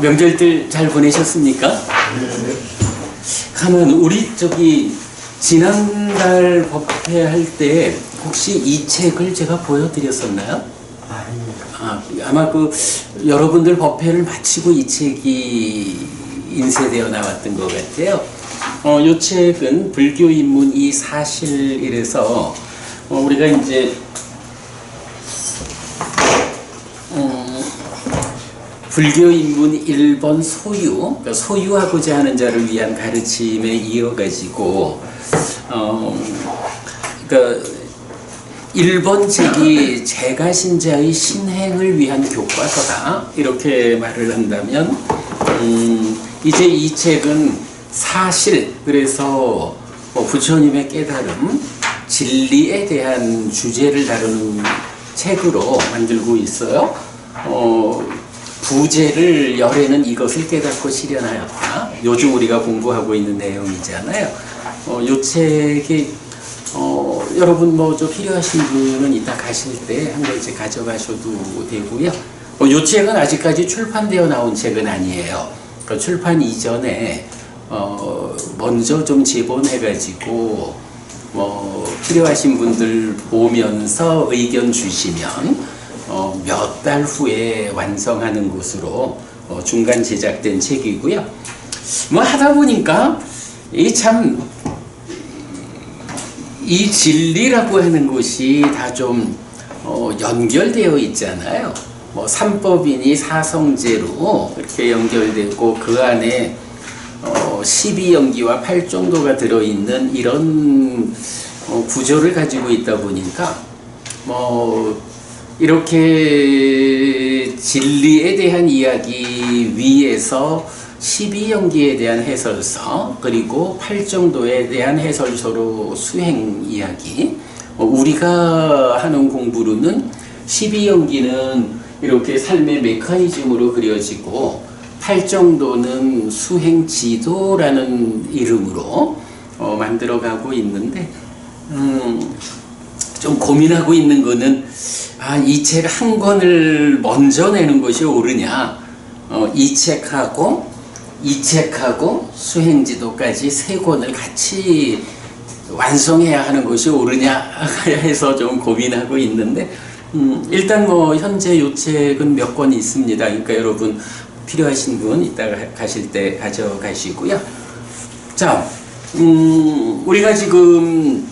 명절들 잘 보내셨습니까? 가면 우리 지난달 법회할 때 혹시 이 책을 제가 보여드렸었나요? 아마 여러분들 법회를 마치고 이 책이 인쇄되어 나왔던 것 같아요. 이 책은 불교 입문 이 사실이라서 우리가 이제 불교 입문 1번 소유, 그러니까 소유하고자 하는 자를 위한 가르침에 이어가지고 그러니까 1번 책이 제가신자의 신행을 위한 교과서다 이렇게 말을 한다면 이제 이 책은 사실, 그래서 부처님의 깨달음, 진리에 대한 주제를 다루는 책으로 만들고 있어요. 부제를 열에는 이것을 깨닫고 실현하였다. 요즘 우리가 공부하고 있는 내용이잖아요. 이 책이 여러분 필요하신 분은 이따 가실 때 한 권씩 가져가셔도 되고요. 이 책은 아직까지 출판되어 나온 책은 아니에요. 출판 이전에 먼저 좀 제본해가지고 필요하신 분들 보면서 의견 주시면 몇 달 후에 완성하는 것으로 중간 제작된 책이고요. 하다 보니까 이 진리라고 하는 것이 다 좀 연결되어 있잖아요. 삼법이니 사성제로 이렇게 연결되고 그 안에 12연기와 8정도가 들어있는 이런 구조를 가지고 있다 보니까 이렇게 진리에 대한 이야기 위에서 12연기에 대한 해설서, 그리고 8정도에 대한 해설서로 수행 이야기, 우리가 하는 공부로는 12연기는 이렇게 삶의 메커니즘으로 그려지고 8정도는 수행 지도라는 이름으로 만들어가고 있는데 좀 고민하고 있는 거는 이 책 한 권을 먼저 내는 것이 옳으냐, 이 책하고 수행지도까지 세 권을 같이 완성해야 하는 것이 옳으냐 해서 좀 고민하고 있는데 일단 현재 이 책은 몇 권 있습니다. 그러니까 여러분 필요하신 분 이따가 가실 때 가져가시고요. 자, 우리가 지금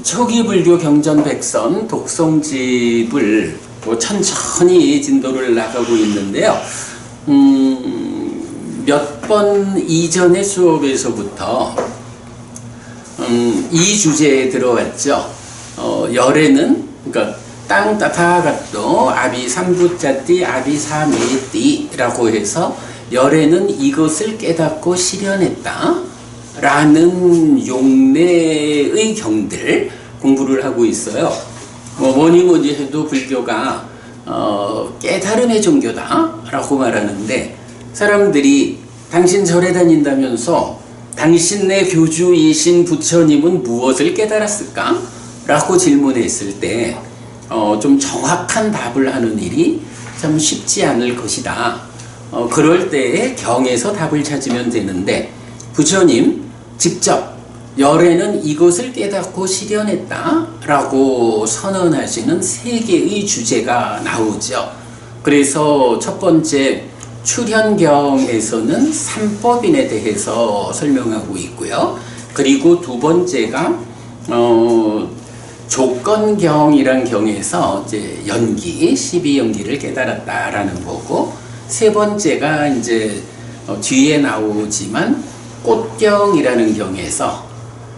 초기불교 경전백선 독송집을 천천히 진도를 나가고 있는데요. 몇 번 이전의 수업에서부터 이 주제에 들어왔죠. 열에는, 그러니까 땅 타타가또 아비삼부짜띠 아비사메띠라고 해서 열에는 이것을 깨닫고 실현했다 라는 용례의 경들 공부를 하고 있어요. 뭐니 해도 불교가 깨달음의 종교다 라고 말하는데, 사람들이 당신 절에 다닌다면서 당신네 교주이신 부처님은 무엇을 깨달았을까? 라고 질문했을 때 좀 정확한 답을 하는 일이 참 쉽지 않을 것이다. 그럴 때에 경에서 답을 찾으면 되는데, 부처님 직접 열에는 이것을 깨닫고 실현했다 라고 선언하시는 세 개의 주제가 나오죠. 그래서 첫 번째 출현경에서는 삼법인에 대해서 설명하고 있고요. 그리고 두 번째가 조건경이란 경에서 이제 연기, 12연기를 깨달았다라는 거고, 세 번째가 이제 뒤에 나오지만 꽃경이라는 경에서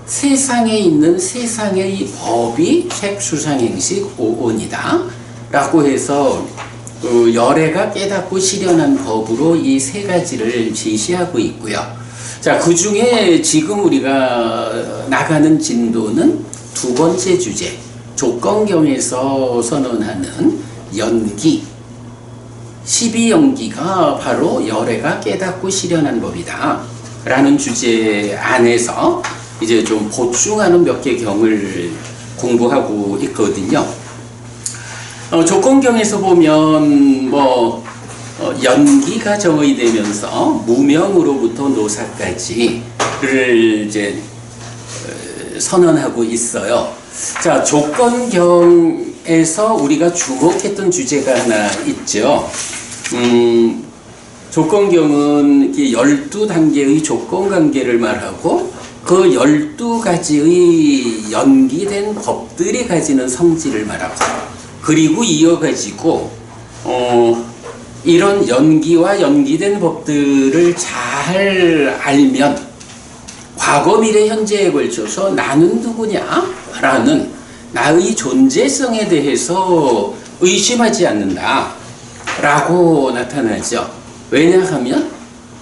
세상에 있는 세상의 법이 색수상행식 오온이다 라고 해서 열애가 깨닫고 실현한 법으로 이 세 가지를 제시하고 있고요. 자, 그 중에 지금 우리가 나가는 진도는 두 번째 주제, 조건경에서 선언하는 연기, 12연기가 바로 열애가 깨닫고 실현한 법이다 라는 주제 안에서 이제 좀 보충하는 몇 개 경을 공부하고 있거든요. 조건경에서 보면 연기가 정의되면서 무명으로부터 노사까지를 이제 선언하고 있어요. 자, 조건경에서 우리가 주목했던 주제가 하나 있죠. 조건경은 12단계의 조건관계를 말하고 그 12가지의 연기된 법들이 가지는 성질을 말하고, 그리고 이어가지고 이런 연기와 연기된 법들을 잘 알면 과거, 미래, 현재에 걸쳐서 나는 누구냐? 라는 나의 존재성에 대해서 의심하지 않는다 라고 나타나죠. 왜냐하면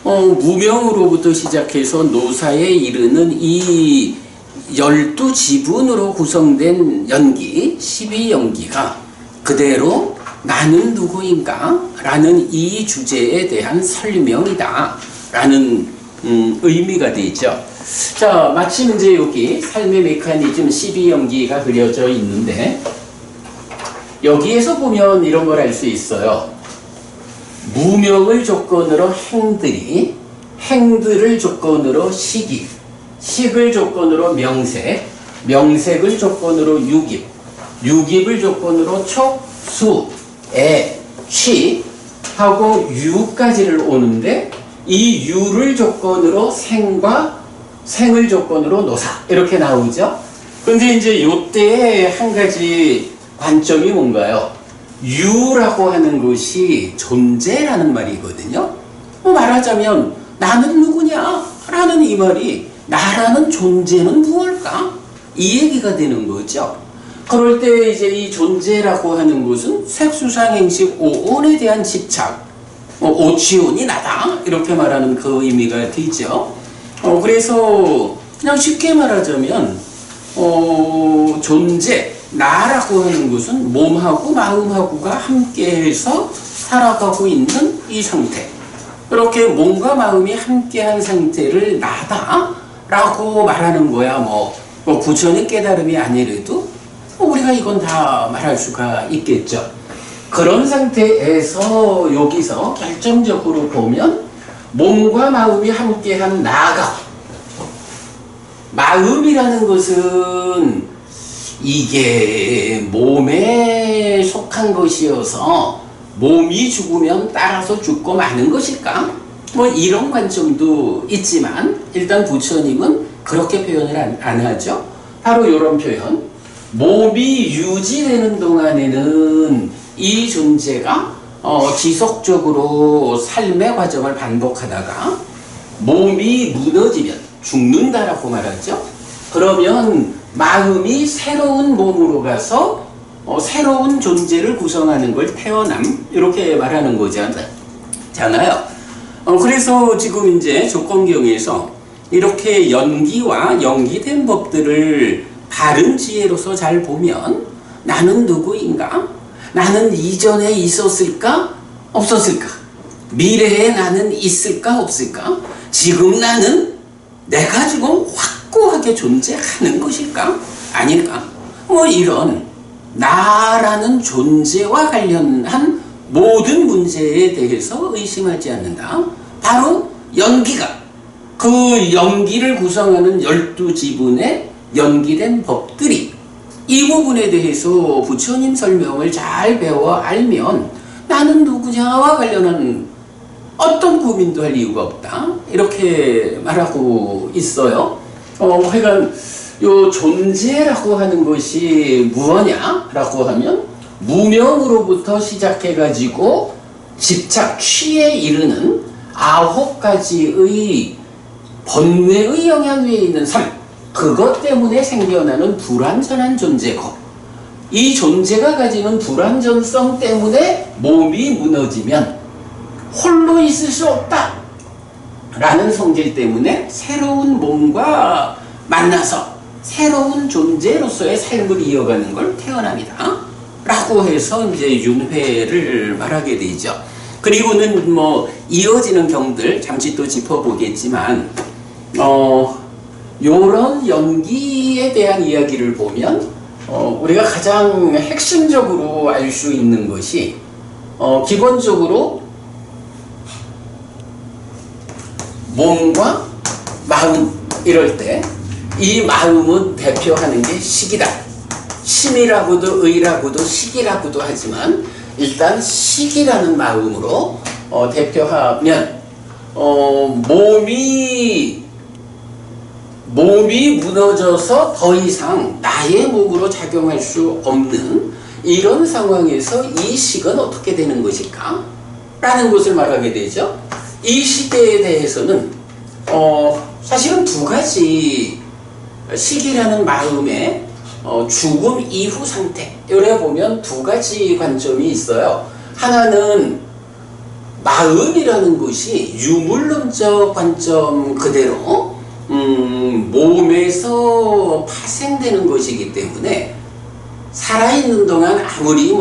무명으로부터 시작해서 노사에 이르는 이 12지분으로 구성된 연기, 12연기가 그대로 나는 누구인가? 라는 이 주제에 대한 설명이다 라는 의미가 되죠. 자, 마침 이제 여기 삶의 메커니즘 12연기가 그려져 있는데, 여기에서 보면 이런 걸 알 수 있어요. 무명을 조건으로 행들이, 행들을 조건으로 식이, 식을 조건으로 명색, 명색을 조건으로 유깁, 유깁을 조건으로 촉, 수, 애, 취 하고 유까지를 오는데, 이 유를 조건으로 생과 생을 조건으로 노사 이렇게 나오죠. 근데 이제 요때에 한 가지 관점이 뭔가요? 유라고 하는 것이 존재라는 말이거든요. 말하자면 나는 누구냐? 라는 이 말이 나라는 존재는 무엇일까? 이 얘기가 되는 거죠. 그럴 때 이제 이 존재라고 하는 것은 색수상행식 오온에 대한 집착, 오치온이 나다 이렇게 말하는 그 의미가 되죠. 그래서 그냥 쉽게 말하자면 존재, 나라고 하는 것은 몸하고 마음하고가 함께해서 살아가고 있는 이 상태, 그렇게 몸과 마음이 함께한 상태를 나다 라고 말하는 거야. 뭐 부처의 깨달음이 아니래도 우리가 이건 다 말할 수가 있겠죠. 그런 상태에서 여기서 결정적으로 보면 몸과 마음이 함께한 나가, 마음이라는 것은 이게 몸에 속한 것이어서 몸이 죽으면 따라서 죽고 마는 것일까? 뭐 이런 관점도 있지만 일단 부처님은 그렇게 표현을 안 하죠. 바로 이런 표현, 몸이 유지되는 동안에는 이 존재가 지속적으로 삶의 과정을 반복하다가 몸이 무너지면 죽는다라고 말하죠. 그러면 마음이 새로운 몸으로 가서 새로운 존재를 구성하는 걸 태어남 이렇게 말하는 거잖아요. 그래서 지금 이제 조건경에서 이렇게 연기와 연기된 법들을 다른 지혜로서 잘 보면 나는 누구인가? 나는 이전에 있었을까? 없었을까? 미래에 나는 있을까? 없을까? 지금 나는 내가 지금 확고하게 존재하는 것일까? 아닐까? 뭐 이런 나라는 존재와 관련한 모든 문제에 대해서 의심하지 않는다. 바로 연기가, 그 연기를 구성하는 12지분의 연기된 법들이, 이 부분에 대해서 부처님 설명을 잘 배워 알면 나는 누구냐와 관련한 어떤 고민도 할 이유가 없다 이렇게 말하고 있어요. 그러니까 요 존재라고 하는 것이 무엇냐라고 하면 무명으로부터 시작해가지고 집착, 취에 이르는 9가지의 번뇌의 영향 위에 있는 삶, 그것 때문에 생겨나는 불완전한 존재고, 이 존재가 가지는 불완전성 때문에 몸이 무너지면 홀로 있을 수 없다 라는 성질 때문에 새로운 몸과 만나서 새로운 존재로서의 삶을 이어가는 걸 태어납니다 라고 해서 이제 윤회를 말하게 되죠. 그리고는 뭐 이어지는 경들 잠시 또 짚어보겠지만 요런 연기에 대한 이야기를 보면 우리가 가장 핵심적으로 알 수 있는 것이 기본적으로 몸과 마음 이럴 때 이 마음은 대표하는 게 식이다. 심이라고도 의라고도 식이라고도 하지만 일단 식이라는 마음으로 대표하면 몸이 무너져서 더 이상 나의 몸으로 작용할 수 없는 이런 상황에서 이 식은 어떻게 되는 것일까? 라는 것을 말하게 되죠. 이 시대에 대해서는 사실은 두 가지 식이라는 마음의 죽음 이후 상태 요래 보면 두 가지 관점이 있어요. 하나는 마음이라는 것이 유물론적 관점 그대로 몸에서 파생되는 것이기 때문에 살아있는 동안 아무리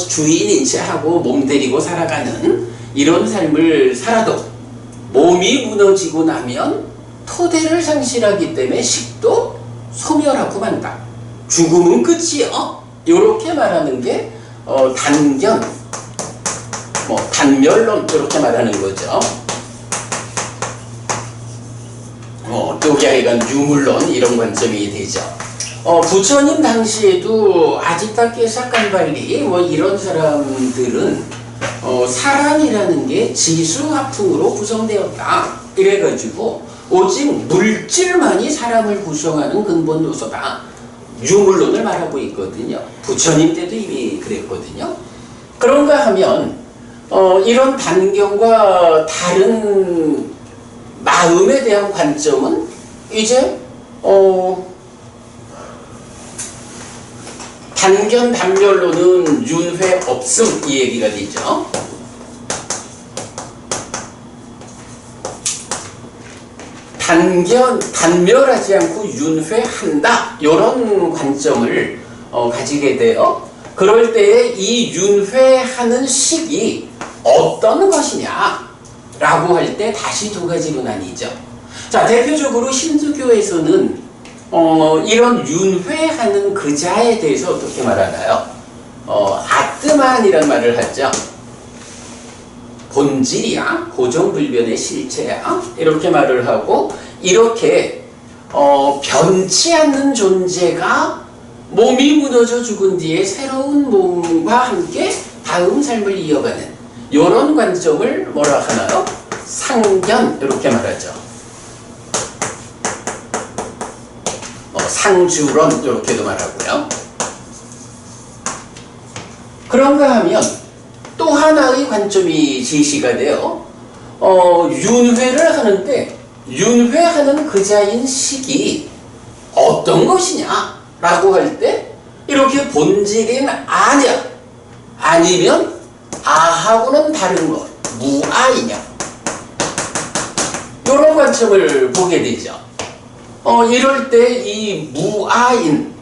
주인 인체하고 몸 데리고 살아가는 이런 삶을 살아도 몸이 무너지고 나면 토대를 상실하기 때문에 식도 소멸하고 만다. 죽음은 끝이요. 이렇게 말하는 게 단견, 단멸론 이렇게 말하는 거죠. 또 약간 유물론 이런 관점이 되죠. 부처님 당시에도 아지타케 사칸발리 이런 사람들은 사람이라는 게 지수화풍으로 구성되었다. 이래가지고 오직 물질만이 사람을 구성하는 근본 요소다. 유물론을 말하고 있거든요. 부처님 때도 이미 그랬거든요. 그런가 하면 이런 단견과 다른 마음에 대한 관점은 이제 단견 단멸로는 윤회 없음 이 얘기가 되죠. 단멸하지 않고 윤회한다 이런 관점을 가지게 돼요. 그럴 때에 이 윤회하는 식이 어떤 것이냐 라고 할 때 다시 두 가지로 나뉘죠. 자, 대표적으로 힌두교에서는 이런 윤회하는 그 자에 대해서 어떻게 말하나요? 아트만이라는 말을 하죠. 본질이야, 고정불변의 실체야 이렇게 말을 하고 이렇게 변치 않는 존재가 몸이 무너져 죽은 뒤에 새로운 몸과 함께 다음 삶을 이어가는 이런 관점을 뭐라 하나요? 상견 이렇게 말하죠. 상주론 이렇게도 말하고요. 그런가 하면 또 하나의 관점이 제시가 돼요. 윤회를 하는데 윤회하는 그자인 식이 어떤 것이냐 라고 할 때 이렇게 본질인 아냐 아니면 아하고는 다른 것 무아이냐 이런 관점을 보게 되죠. 이럴 때 이 무아인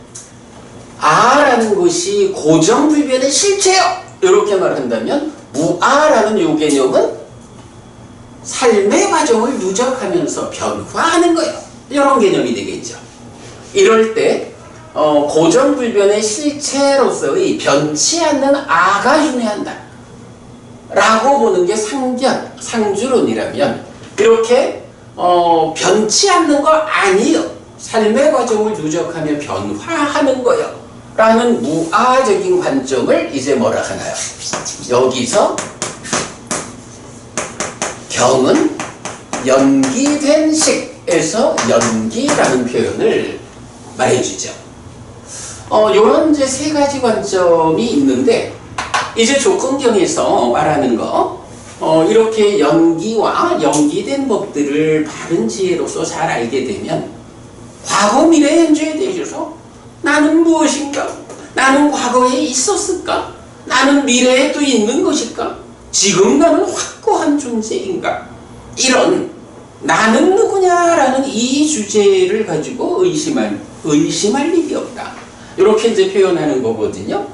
아라는 것이 고정불변의 실체요 이렇게 말한다면 무아라는 요 개념은 삶의 과정을 누적하면서 변화하는 거예요. 이런 개념이 되겠죠. 이럴 때 고정불변의 실체로서의 변치 않는 아가 윤회한다 라고 보는 게 상견, 상주론이라면 이렇게 변치 않는 거 아니요 삶의 과정을 누적하며 변화하는 거요 라는 무아적인 관점을 이제 뭐라 하나요? 여기서 경은 연기된 식에서 연기라는 표현을 말해주죠. 요런 이제 세 가지 관점이 있는데 이제 조건경에서 말하는 거 이렇게 연기와 연기된 법들을 바른 지혜로서 잘 알게 되면 과거 미래 현재에 대해서 나는 무엇인가? 나는 과거에 있었을까? 나는 미래에 또 있는 것일까? 지금 나는 확고한 존재인가? 이런 나는 누구냐라는 이 주제를 가지고 의심할 일이 없다. 이렇게 이제 표현하는 거거든요.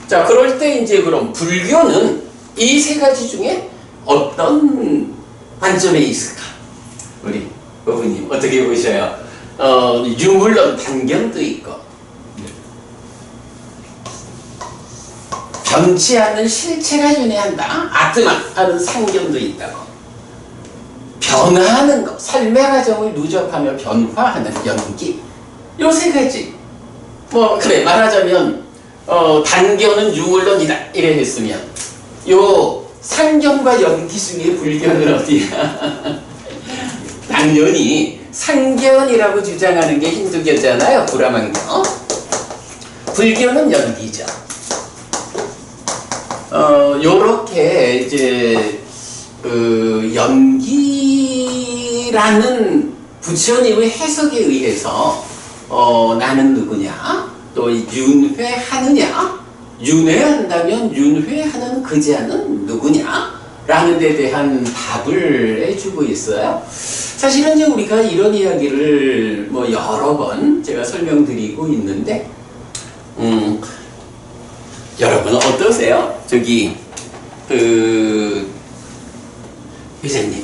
자, 그럴 때 이제 그럼 불교는 이 세 가지 중에 어떤 관점에 있을까? 우리 어부님 어떻게 보셔요? 유물론 단견도 있고 변치 않는 실체가 윤회한다. 아트만 하는 상견도 있다고. 변화하는 것, 삶의 과정을 누적하며 변화하는 연기. 요 세 가지. 뭐 그래 말하자면 단견은 유물론이다 이래 했으면 요 상견과 연기 중에 불견은 어디야? 당연히 상견이라고 주장하는 게 힌두교잖아요. 브라만교. 불교는 연기죠. 요렇게 이제 그 연기라는 부처님의 해석에 의해서 나는 누구냐? 또 윤회하느냐? 윤회한다면 윤회하는 그 자는 누구냐? 라는 데 대한 답을 해주고 있어요. 사실은 이제 우리가 이런 이야기를 뭐 여러 번 제가 설명드리고 있는데, 여러분 어떠세요? 저기, 회장님,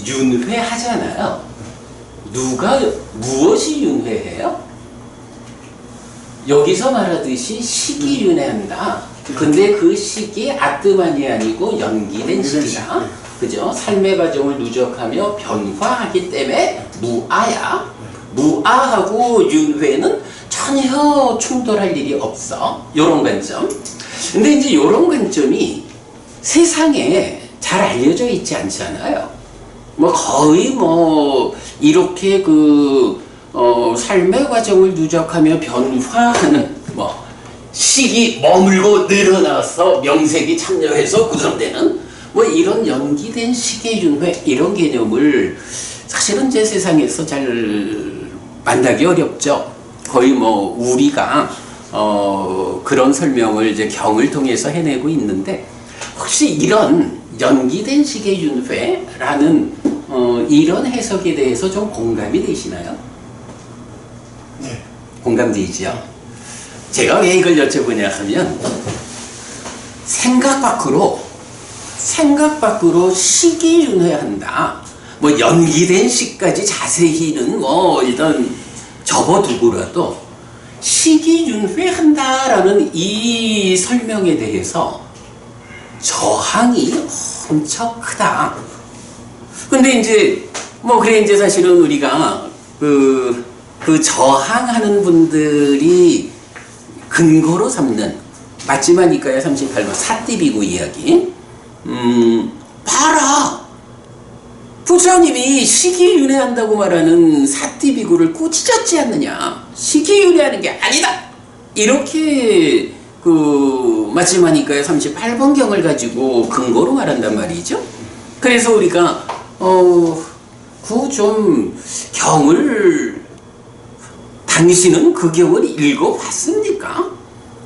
윤회하잖아요. 무엇이 윤회해요? 여기서 말하듯이 시기 윤회한다. 근데 그 시기 아뜨만이 아니고 연기된 시기다. 그죠? 삶의 과정을 누적하며 변화하기 때문에 무아야. 무아하고 윤회는 전혀 충돌할 일이 없어. 요런 관점. 근데 이제 요런 관점이 세상에 잘 알려져 있지 않잖아요. 뭐 거의 뭐 이렇게 삶의 과정을 누적하며 변화하는 뭐 시기 머물고 늘어나서 명색이 참여해서 구성되는 뭐 이런 연기된 시계윤회 이런 개념을 사실은 제 세상에서 잘 만나기 어렵죠. 거의 뭐 우리가 그런 설명을 이제 경을 통해서 해내고 있는데 혹시 이런 연기된 시계윤회라는 이런 해석에 대해서 좀 공감이 되시나요? 네. 공감되지요? 제가 왜 이걸 여쭤보냐 하면 생각 밖으로 시기윤회한다. 뭐 연기된 시까지 자세히는 뭐 일단 접어두고라도 시기윤회한다라는 이 설명에 대해서 저항이 엄청 크다. 근데 이제 뭐 그래 이제 사실은 우리가 그 저항하는 분들이 근거로 삼는 맞지만 이까야 38번 사띠비구 이야기. 봐라. 부처님이 시기윤회한다고 말하는 사띠비구를 꾸짖었지 않느냐. 시기윤회하는 게 아니다. 이렇게 맞지만 이까야 38번 경을 가지고 근거로 말한단 말이죠. 그래서 우리가 좀 경을 당신은 그 경을 읽어봤습니까?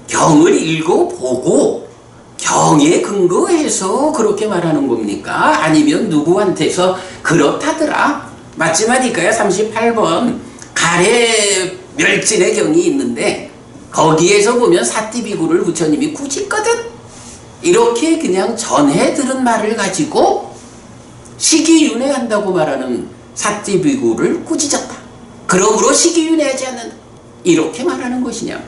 경을 읽어보고 경에 근거해서 그렇게 말하는 겁니까? 아니면 누구한테서 그렇다더라? 맞지만 이까야 38번 가래 멸진의 경이 있는데 거기에서 보면 사띠비구를 부처님이 꾸짖거든? 이렇게 그냥 전해 들은 말을 가지고 시기윤회한다고 말하는 사띠비구를 꾸짖었다. 그러므로 시기윤회하지 않는다. 이렇게 말하는 것이냐?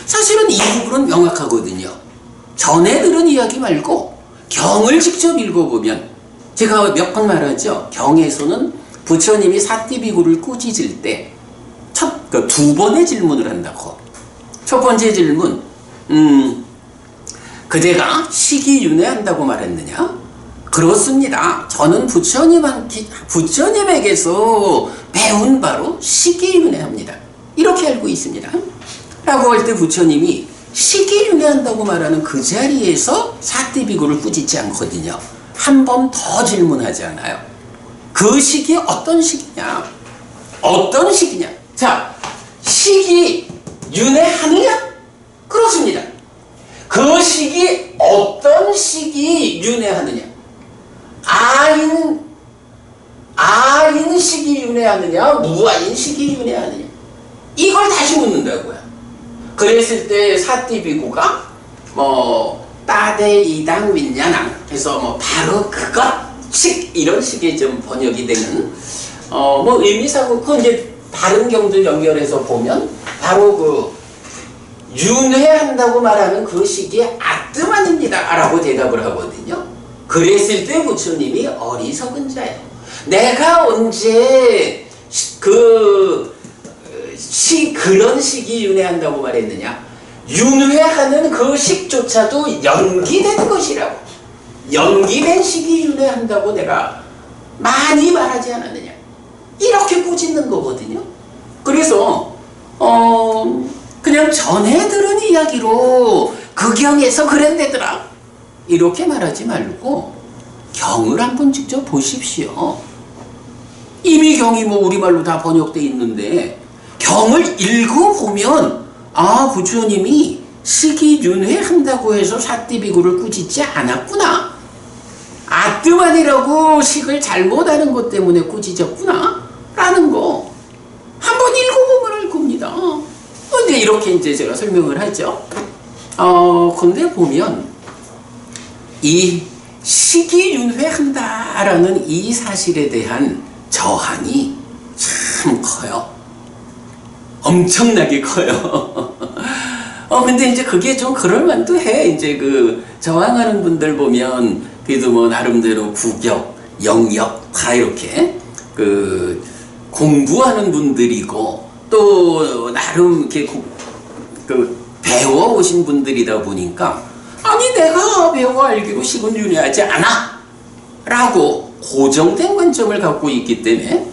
사실은 이 부분은 명확하거든요. 전에 들은 이야기 말고 경을 직접 읽어보면 제가 몇 번 말하죠. 경에서는 부처님이 사띠비구를 꾸짖을 때 두 번의 질문을 한다고. 첫 번째 질문, 그대가 시기윤회한다고 말했느냐? 그렇습니다. 저는 부처님에게서 배운 바로 시기윤회합니다. 이렇게 알고 있습니다. 라고 할 때 부처님이 시기윤회한다고 말하는 그 자리에서 사띠비구를 꾸짖지 않거든요. 한 번 더 질문하지 않아요. 그 시기 어떤 시기냐? 어떤 시기냐? 자, 시기윤회하느냐? 그렇습니다. 그 시기 어떤 시기 윤회하느냐? 아인 시기 윤회하느냐? 무아인 시기 윤회하느냐? 이걸 다시 묻는다고요. 그랬을 때 사띠비구가 따대 이당 윈냐낭 해서 바로 그것식 이런 식의 좀 번역이 되는 의미상으로 그 이제 다른 경들 연결해서 보면 바로 윤회한다고 말하는 그 시기에 아뜨만입니다 라고 대답을 하거든요. 그랬을 때 부처님이 어리석은 자예요. 내가 언제 그런 식이 윤회한다고 말했느냐? 윤회하는 그 식조차도 연기된 것이라고. 연기된 식이 윤회한다고 내가 많이 말하지 않았느냐? 이렇게 꾸짖는 거거든요. 그래서 그냥 전해 들은 이야기로 그 경에서 그랬대더라 이렇게 말하지 말고 경을 한번 직접 보십시오. 이미 경이 뭐 우리말로 다 번역돼 있는데 경을 읽어보면 아 부처님이 식이윤회한다고 해서 사띠비구를 꾸짖지 않았구나. 아뜨만이라고 식을 잘못하는 것 때문에 꾸짖었구나 라는 거 한번 읽어보면 알 겁니다. 근데 이렇게 이제 제가 설명을 하죠. 근데 보면 이 식이윤회한다라는 이 사실에 대한 저항이 참 커요. 엄청나게 커요. 근데 이제 그게 좀 그럴만도 해. 이제 그 저항하는 분들 보면 그래도 뭐 나름대로 구격, 영역 다 이렇게 그 공부하는 분들이고 또 나름 이렇게 배워 오신 분들이다 보니까 아니 내가 배워 알기로 식은 윤회하지 않아 라고 고정된 관점을 갖고 있기 때문에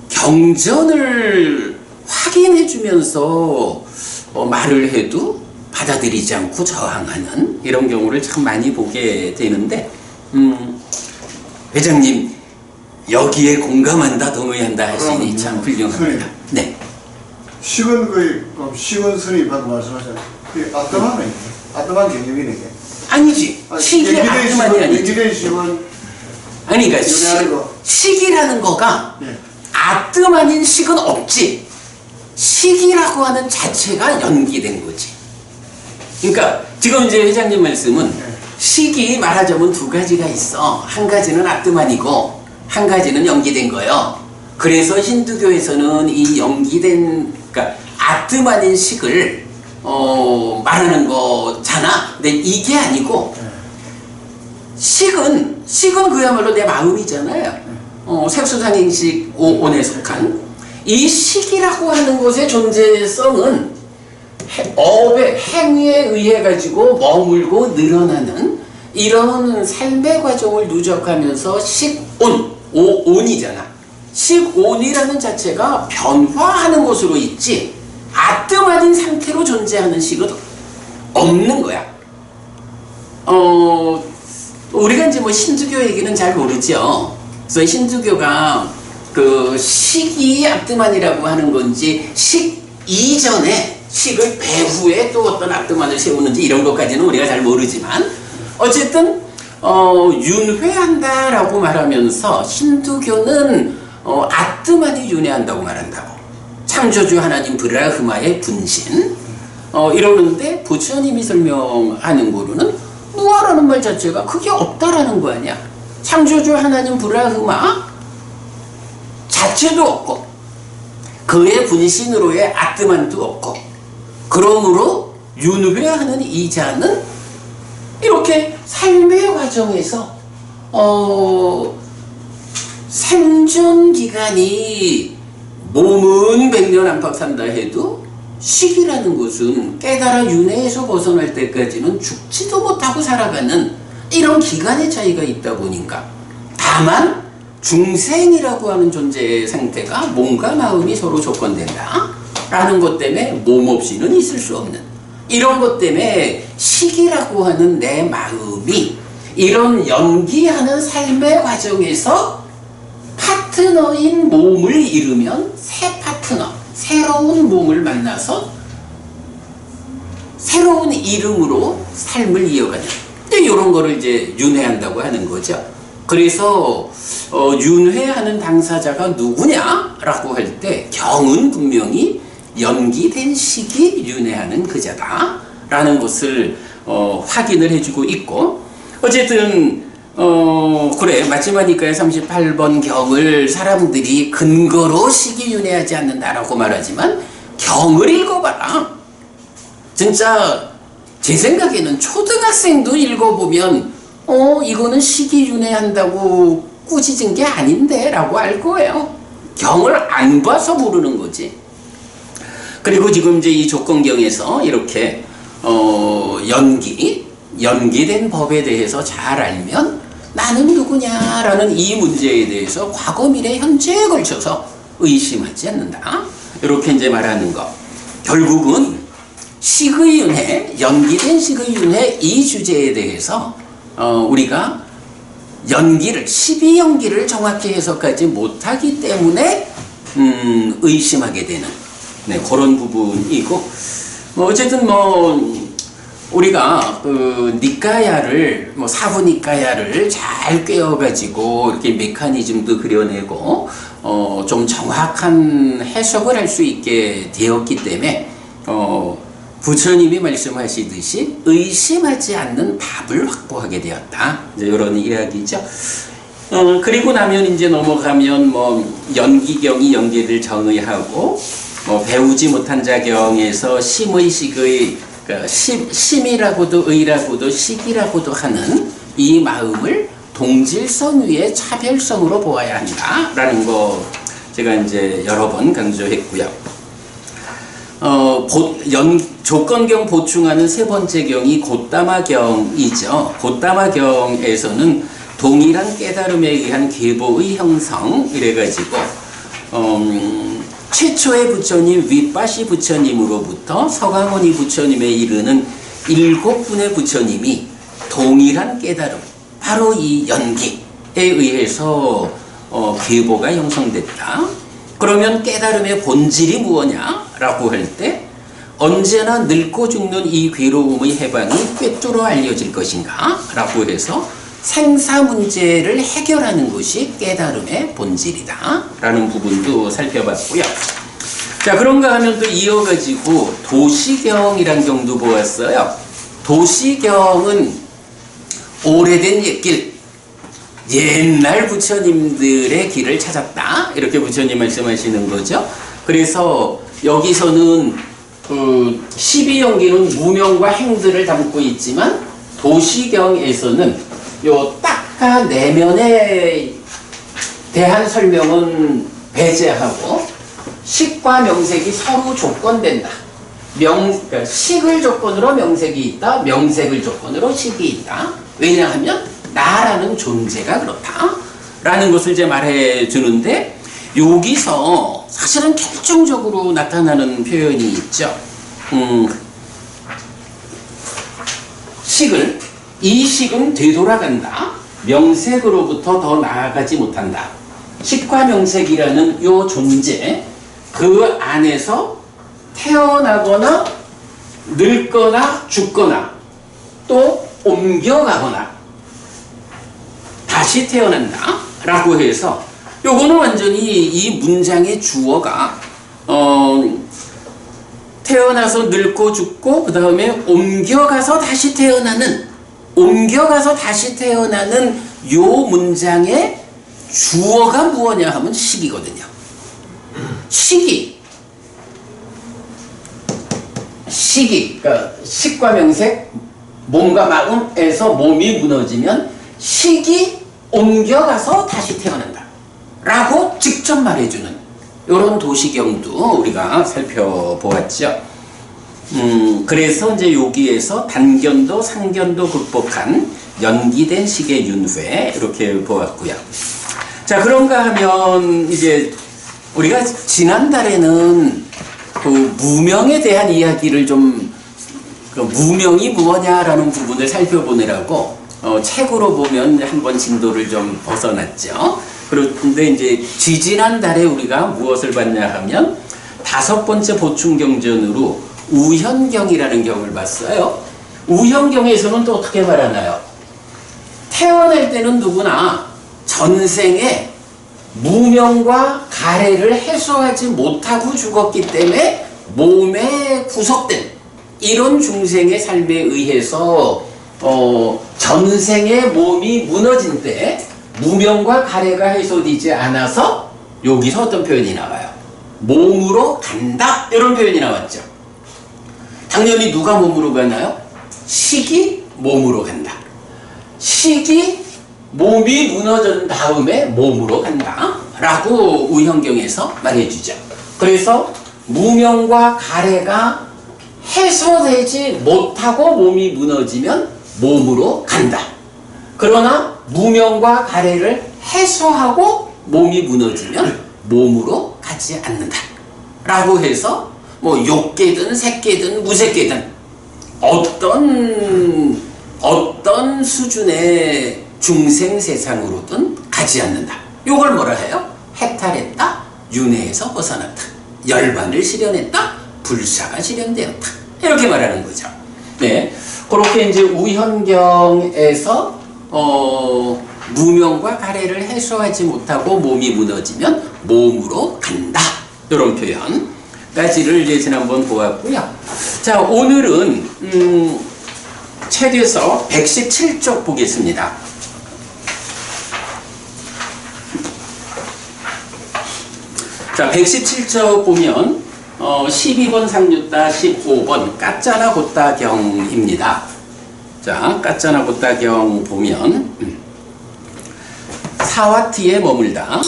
경전을 확인해 주면서 말을 해도 받아들이지 않고 저항하는 이런 경우를 참 많이 보게 되는데 회장님 여기에 공감한다 동의한다 하시니 참 훌륭합니다. 네. 식은 식은 스님 방금 말씀하셨는데 그게 아뜨만은 아뜨만 개념이네. 아니지. 식이 아뜨만이 아니지. 연기된 식은 아니 그러니까 식이라는 거가 네. 아뜨만인 식은 없지. 식이라고 하는 자체가 연기된 거지. 그러니까 지금 이제 회장님 말씀은 식이 말하자면 두 가지가 있어. 한 가지는 아뜨만이고 한 가지는 연기된 거예요. 그래서 힌두교에서는 이 연기된 그러니까 아뜨만인 식을 말하는 거잖아. 근데 이게 아니고 식은 그야말로 내 마음이잖아요. 색수상행식 5온에 속한 이 식이라고 하는 것의 존재성은 업의 행위에 의해 가지고 머물고 늘어나는 이런 삶의 과정을 누적하면서 식온, 온이잖아. 식온이라는 자체가 변화하는 것으로 있지 아뜨만인 상태로 존재하는 식은 없는 거야. 우리가 이제 뭐 힌두교 얘기는 잘 모르죠. 그래서 힌두교가 그 식이 아뜨만이라고 하는 건지 식 이전에 식을 배후에 또 어떤 아뜨만을 세우는지 이런 것까지는 우리가 잘 모르지만 어쨌든 윤회한다라고 말하면서 힌두교는 아뜨만이 윤회한다고 말한다고. 창조주 하나님 브라흐마의 분신 이러는데 부처님이 설명하는 거로는 무아라는 말 자체가 그게 없다라는 거 아니야. 창조주 하나님 브라흐마 자체도 없고 그의 분신으로의 아뜨만도 없고 그러므로 윤회하는 이자는 이렇게 삶의 과정에서 생존 기간이 몸은 100년 안팎 산다 해도 식이라는 것은 깨달아 윤회에서 벗어날 때까지는 죽지도 못하고 살아가는 이런 기간의 차이가 있다 보니까 다만 중생이라고 하는 존재의 상태가 몸과 마음이 서로 조건된다 라는 것 때문에 몸 없이는 있을 수 없는 이런 것 때문에 식이라고 하는 내 마음이 이런 연기하는 삶의 과정에서 파트너인 몸을 잃으면 새 파트너, 새로운 몸을 만나서 새로운 이름으로 삶을 이어가는 이런 거를 이제 윤회한다고 하는 거죠. 그래서 윤회하는 당사자가 누구냐라고 할 때 경은 분명히 연기된 식이 윤회하는 그자다라는 것을 확인을 해주고 있고 어쨌든 그래 마지막이니까요 38번 경을 사람들이 근거로 식이 윤회하지 않는다라고 말하지만 경을 읽어봐라. 진짜 제 생각에는 초등학생도 읽어보면 이거는 시기윤회한다고 꾸짖은 게 아닌데 라고 알 거예요. 경을 안 봐서 모르는 거지. 그리고 지금 이제 이 조건경에서 이렇게 연기된 법에 대해서 잘 알면 나는 누구냐라는 이 문제에 대해서 과거, 미래, 현재에 걸쳐서 의심하지 않는다. 이렇게 이제 말하는 거. 결국은 시의윤회, 연기된 시의윤회 이 주제에 대해서 우리가 연기를, 12연기를 정확히 해석하지 못하기 때문에 의심하게 되는 그런 부분이고, 어쨌든 우리가 그 니까야를 사부 니까야를 잘 꿰어가지고 이렇게 메커니즘도 그려내고 좀 정확한 해석을 할 수 있게 되었기 때문에 부처님이 말씀하시듯이 의심하지 않는 답을 확보하게 되었다. 이제 이런 이야기죠. 그리고 나면 이제 넘어가면 연기경이 연기를 정의하고 배우지 못한 자경에서 심의식의 그러니까 심이라고도 의라고도 식이라고도 하는 이 마음을 동질성 위에 차별성으로 보아야 한다라는 거 제가 이제 여러 번 강조했고요. 조건경 보충하는 세 번째 경이 곶다마경이죠. 곶다마경에서는 동일한 깨달음에 의한 계보의 형성 이래가지고 최초의 부처님 윗바시 부처님으로부터 서가모니 부처님에 이르는 7분의 부처님이 동일한 깨달음, 바로 이 연기에 의해서 계보가 형성됐다. 그러면 깨달음의 본질이 무엇냐라고 할 때 언제나 늙고 죽는 이 괴로움의 해방이 꿰뚫어 알려질 것인가 라고 해서 생사 문제를 해결하는 것이 깨달음의 본질이다 라는 부분도 살펴봤고요. 자, 그런가 하면 또 이어가지고 도시경이란 경도 보았어요. 도시경은 오래된 옛길, 옛날 부처님들의 길을 찾았다 이렇게 부처님 말씀하시는 거죠. 그래서 여기서는 그 12연기는 무명과 행들을 담고 있지만 도시경에서는 요 딱하 내면에 대한 설명은 배제하고 식과 명색이 서로 조건된다. 그러니까 식을 조건으로 명색이 있다. 명색을 조건으로 식이 있다. 왜냐하면 나라는 존재가 그렇다 라는 것을 이제 말해 주는데, 여기서 사실은 결정적으로 나타나는 표현이 있죠. 이 식은 되돌아간다. 명색으로부터 더 나아가지 못한다. 식과 명색이라는 요 존재, 그 안에서 태어나거나 늙거나 죽거나 또 옮겨가거나 다시 태어난다 라고 해서 요거는 완전히 이 문장의 주어가 태어나서 늙고 죽고 그 다음에 옮겨가서 다시 태어나는 요 문장의 주어가 무엇냐 하면 식이거든요. 식이 그러니까 식과 명색, 몸과 마음에서 몸이 무너지면 식이 옮겨가서 다시 태어난다 라고 직접 말해주는 이런 도시경도 우리가 살펴보았죠. 그래서 이제 여기에서 단견도 상견도 극복한 연기된 식의 윤회 이렇게 보았고요. 자, 그런가 하면 이제 우리가 지난달에는 그 무명에 대한 이야기를 좀 무명이 무엇냐라는 부분을 살펴보느라고 책으로 보면 한번 진도를 좀 벗어났죠. 그런데 이제 지지난달에 우리가 무엇을 봤냐 하면 5번째 보충경전으로 우현경이라는 경을 봤어요. 우현경에서는 또 어떻게 말하나요? 태어날 때는 누구나 전생에 무명과 가래를 해소하지 못하고 죽었기 때문에 몸에 구속된 이런 중생의 삶에 의해서 전생의 몸이 무너진 때 무명과 가래가 해소되지 않아서 여기서 어떤 표현이 나와요? 몸으로 간다 이런 표현이 나왔죠. 당연히 누가 몸으로 가나요? 식이 몸으로 간다. 식이 몸이 무너진 다음에 몸으로 간다 라고 우현경에서 말해주죠. 그래서 무명과 가래가 해소되지 못하고 몸이 무너지면 몸으로 간다. 그러나 무명과 가래를 해소하고 몸이 무너지면 몸으로 가지 않는다 라고 해서 뭐 욕계든 색계든 무색계든 어떤 수준의 중생 세상으로든 가지 않는다. 요걸 뭐라 해요? 해탈했다, 윤회에서 벗어났다, 열반을 실현했다, 불사가 실현되었다, 이렇게 말하는 거죠. 네, 그렇게 이제 우현경에서 무명과 가래를 해소하지 못하고 몸이 무너지면 몸으로 간다, 이런 표현까지를 이제 지난번 보았고요. 자, 오늘은 책에서 117쪽 보겠습니다. 자, 117쪽 보면 12번 상류따 15번 까짜나 곧다경입니다. 자, 까짜나 곧다경 보면 사와티에 머물다.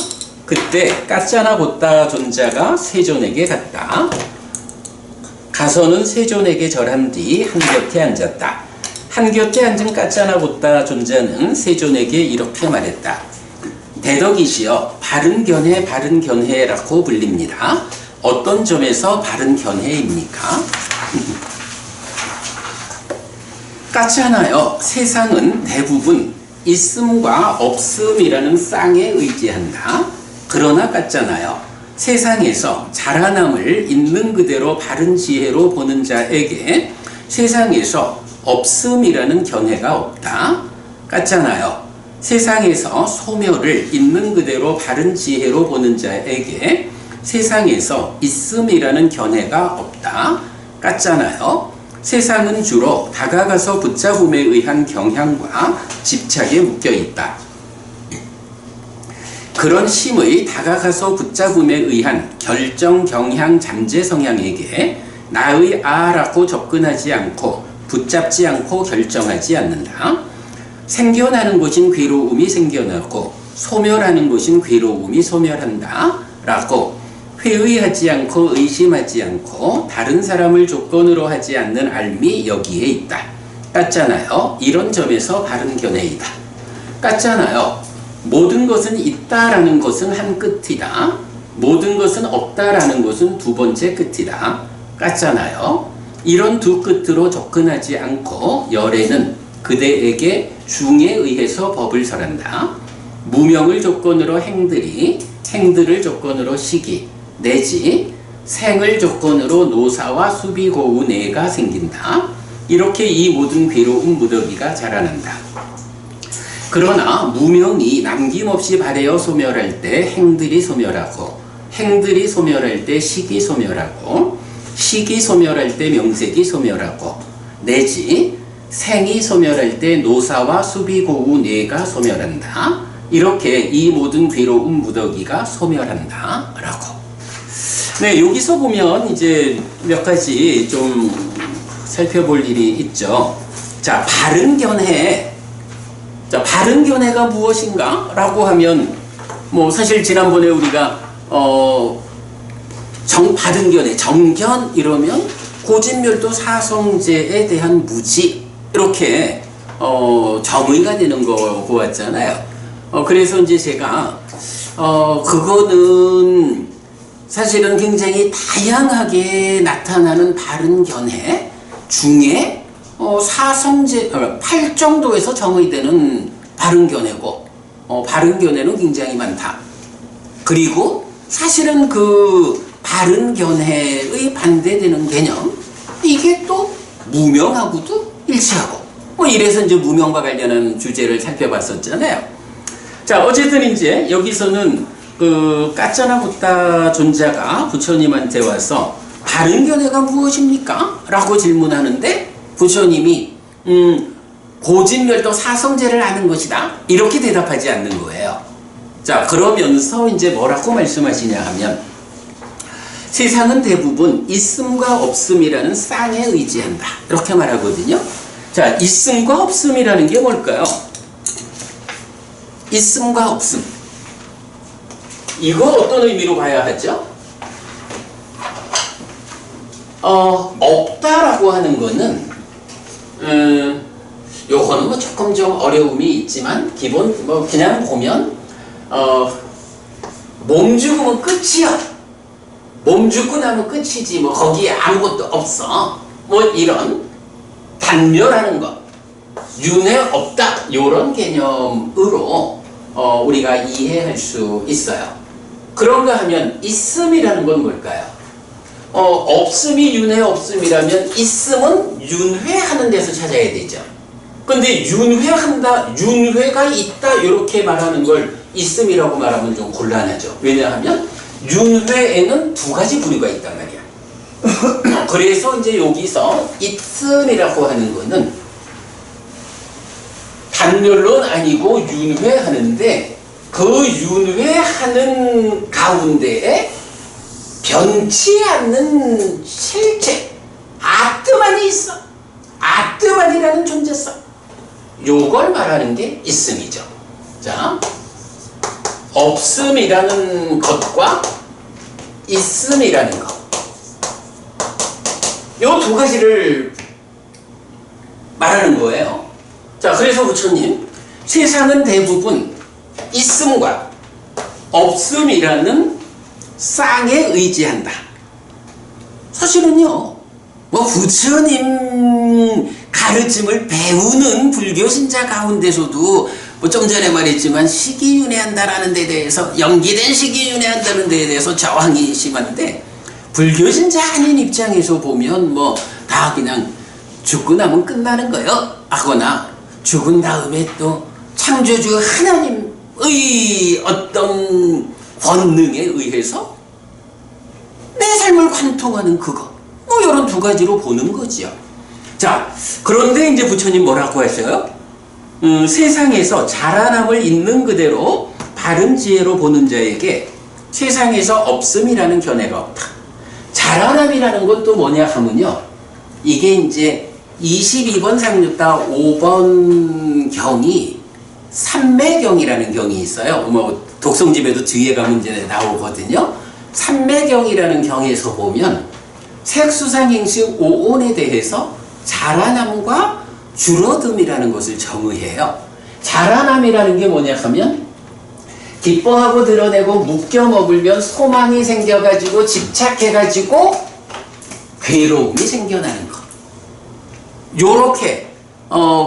그때 까짜나 곧다 존자가 세존에게 갔다. 가서는 세존에게 절한 뒤 한곁에 앉았다. 한곁에 앉은 까짜나 곧다 존자는 세존에게 이렇게 말했다. 대덕이시여, 바른 견해 바른 견해라고 불립니다. 어떤 점에서 바른 견해입니까? 까짜나여, 세상은 대부분 있음과 없음이라는 쌍에 의지한다. 그러나 까짜나여, 세상에서 자라남을 있는 그대로 바른 지혜로 보는 자에게 세상에서 없음이라는 견해가 없다. 까짜나여, 세상에서 소멸을 있는 그대로 바른 지혜로 보는 자에게 세상에서 있음이라는 견해가 없다. 까짜나여, 세상은 주로 다가가서 붙잡음에 의한 경향과 집착에 묶여 있다. 그런 심의 다가가서 붙잡음에 의한 결정, 경향, 잠재 성향에게 나의 아라고 접근하지 않고 붙잡지 않고 결정하지 않는다. 생겨나는 것인 괴로움이 생겨나고 소멸하는 것인 괴로움이 소멸한다 라고 회의하지 않고 의심하지 않고 다른 사람을 조건으로 하지 않는 알미 여기에 있다. 까짜나여, 이런 점에서 바른 견해이다. 까짜나여, 모든 것은 있다라는 것은 한 끝이다. 모든 것은 없다라는 것은 두 번째 끝이다. 까짜나여, 이런 두 끝으로 접근하지 않고 열애는 그대에게 중에 의해서 법을 설한다. 무명을 조건으로 행들이, 행들을 조건으로 시기, 내지 생을 조건으로 노사와 수비고우 내가 생긴다. 이렇게 이 모든 괴로운 무더기가 자라난다. 그러나 무명이 남김없이 발해어 소멸할 때 행들이 소멸하고, 행들이 소멸할 때 시기 소멸하고, 시기 소멸할 때 명색이 소멸하고, 내지 생이 소멸할 때 노사와 수비고우 뇌가 소멸한다. 이렇게 이 모든 괴로운 무더기가 소멸한다 라고. 네, 여기서 보면 이제 몇 가지 좀 살펴볼 일이 있죠. 자, 바른 견해. 자, 바른 견해가 무엇인가? 라고 하면, 뭐, 사실 지난번에 우리가, 바른 견해, 정견 이러면 고진멸도 사성제에 대한 무지, 이렇게, 정의가 되는 거 보았잖아요. 그래서 이제 제가, 그거는 사실은 굉장히 다양하게 나타나는 바른 견해 중에 사성제 8 정도에서 정의되는 바른 견해고, 바른 견해는 굉장히 많다. 그리고 사실은 그 바른 견해의 반대되는 개념, 이게 또 무명하고도 일치하고, 뭐 이래서 이제 무명과 관련한 주제를 살펴봤었잖아요. 자, 어쨌든 이제 여기서는 그 까짜나 곧다 존자가 부처님한테 와서 바른 견해가 무엇입니까? 라고 질문하는데 부처님이 고진멸도 사성제를 아는 것이다, 이렇게 대답하지 않는 거예요. 자, 그러면서 이제 뭐라고 말씀하시냐 하면, 세상은 대부분 있음과 없음이라는 쌍에 의지한다, 이렇게 말하거든요. 자, 있음과 없음이라는 게 뭘까요? 있음과 없음. 이거 어떤 의미로 봐야 하죠? 없다라고 하는 거는, 요거는 뭐 조금 좀 어려움이 있지만, 기본, 뭐, 그냥 보면, 몸 죽으면 끝이야. 몸 죽고 나면 끝이지. 뭐, 거기에 아무것도 없어. 뭐, 이런 단멸하는 것. 윤회 없다. 요런 개념으로, 우리가 이해할 수 있어요. 그런가 하면, 있음이라는 건 뭘까요? 없음이 윤회 없음이라면, 있음은 윤회하는 데서 찾아야 되죠. 근데 윤회한다, 윤회가 있다, 이렇게 말하는 걸 있음이라고 말하면 좀 곤란하죠. 왜냐하면 윤회에는 두 가지 부류가 있단 말이야. 그래서 이제 여기서 있음이라고 하는 거는 단멸론 아니고 윤회하는데 그 윤회하는 가운데에 변치 않는 실체, 아트만이 있어. 아트만이라는 존재성. 요걸 말하는 게 있음이죠. 자, 없음이라는 것과 있음이라는 것. 요 두 가지를 말하는 거예요. 자, 그래서 부처님, 세상은 대부분 있음과 없음이라는 쌍에 의지한다. 사실은요, 뭐 부처님 가르침을 배우는 불교 신자 가운데서도 뭐 좀 전에 말했지만 시기윤회한다라는 데 대해서 연기된 시기윤회한다는 데 대해서 저항이 심한데 불교 신자 아닌 입장에서 보면 뭐 다 그냥 죽고 나면 끝나는 거요 하거나 죽은 다음에 또 창조주 하나님의 어떤 권능에 의해서 내 삶을 관통하는 그거 뭐 이런 두 가지로 보는 거지요. 자, 그런데 이제 부처님 뭐라고 하셔요? 세상에서 자라남을 있는 그대로 바른 지혜로 보는 자에게 세상에서 없음이라는 견해가 없다. 자라남이라는 건 또 뭐냐 하면요. 이게 이제 22번 상류타 5번 경이 삼매경이라는 경이 있어요. 뭐 독성집에도 뒤에 가면 이제 나오거든요. 삼매경이라는 경에서 보면 색수상행식 5온에 대해서 자라남과 줄어듦이라는 것을 정의해요. 자라남이라는 게 뭐냐 하면 기뻐하고 드러내고 묶여 먹으면 소망이 생겨가지고 집착해가지고 괴로움이 생겨나는 것. 요렇게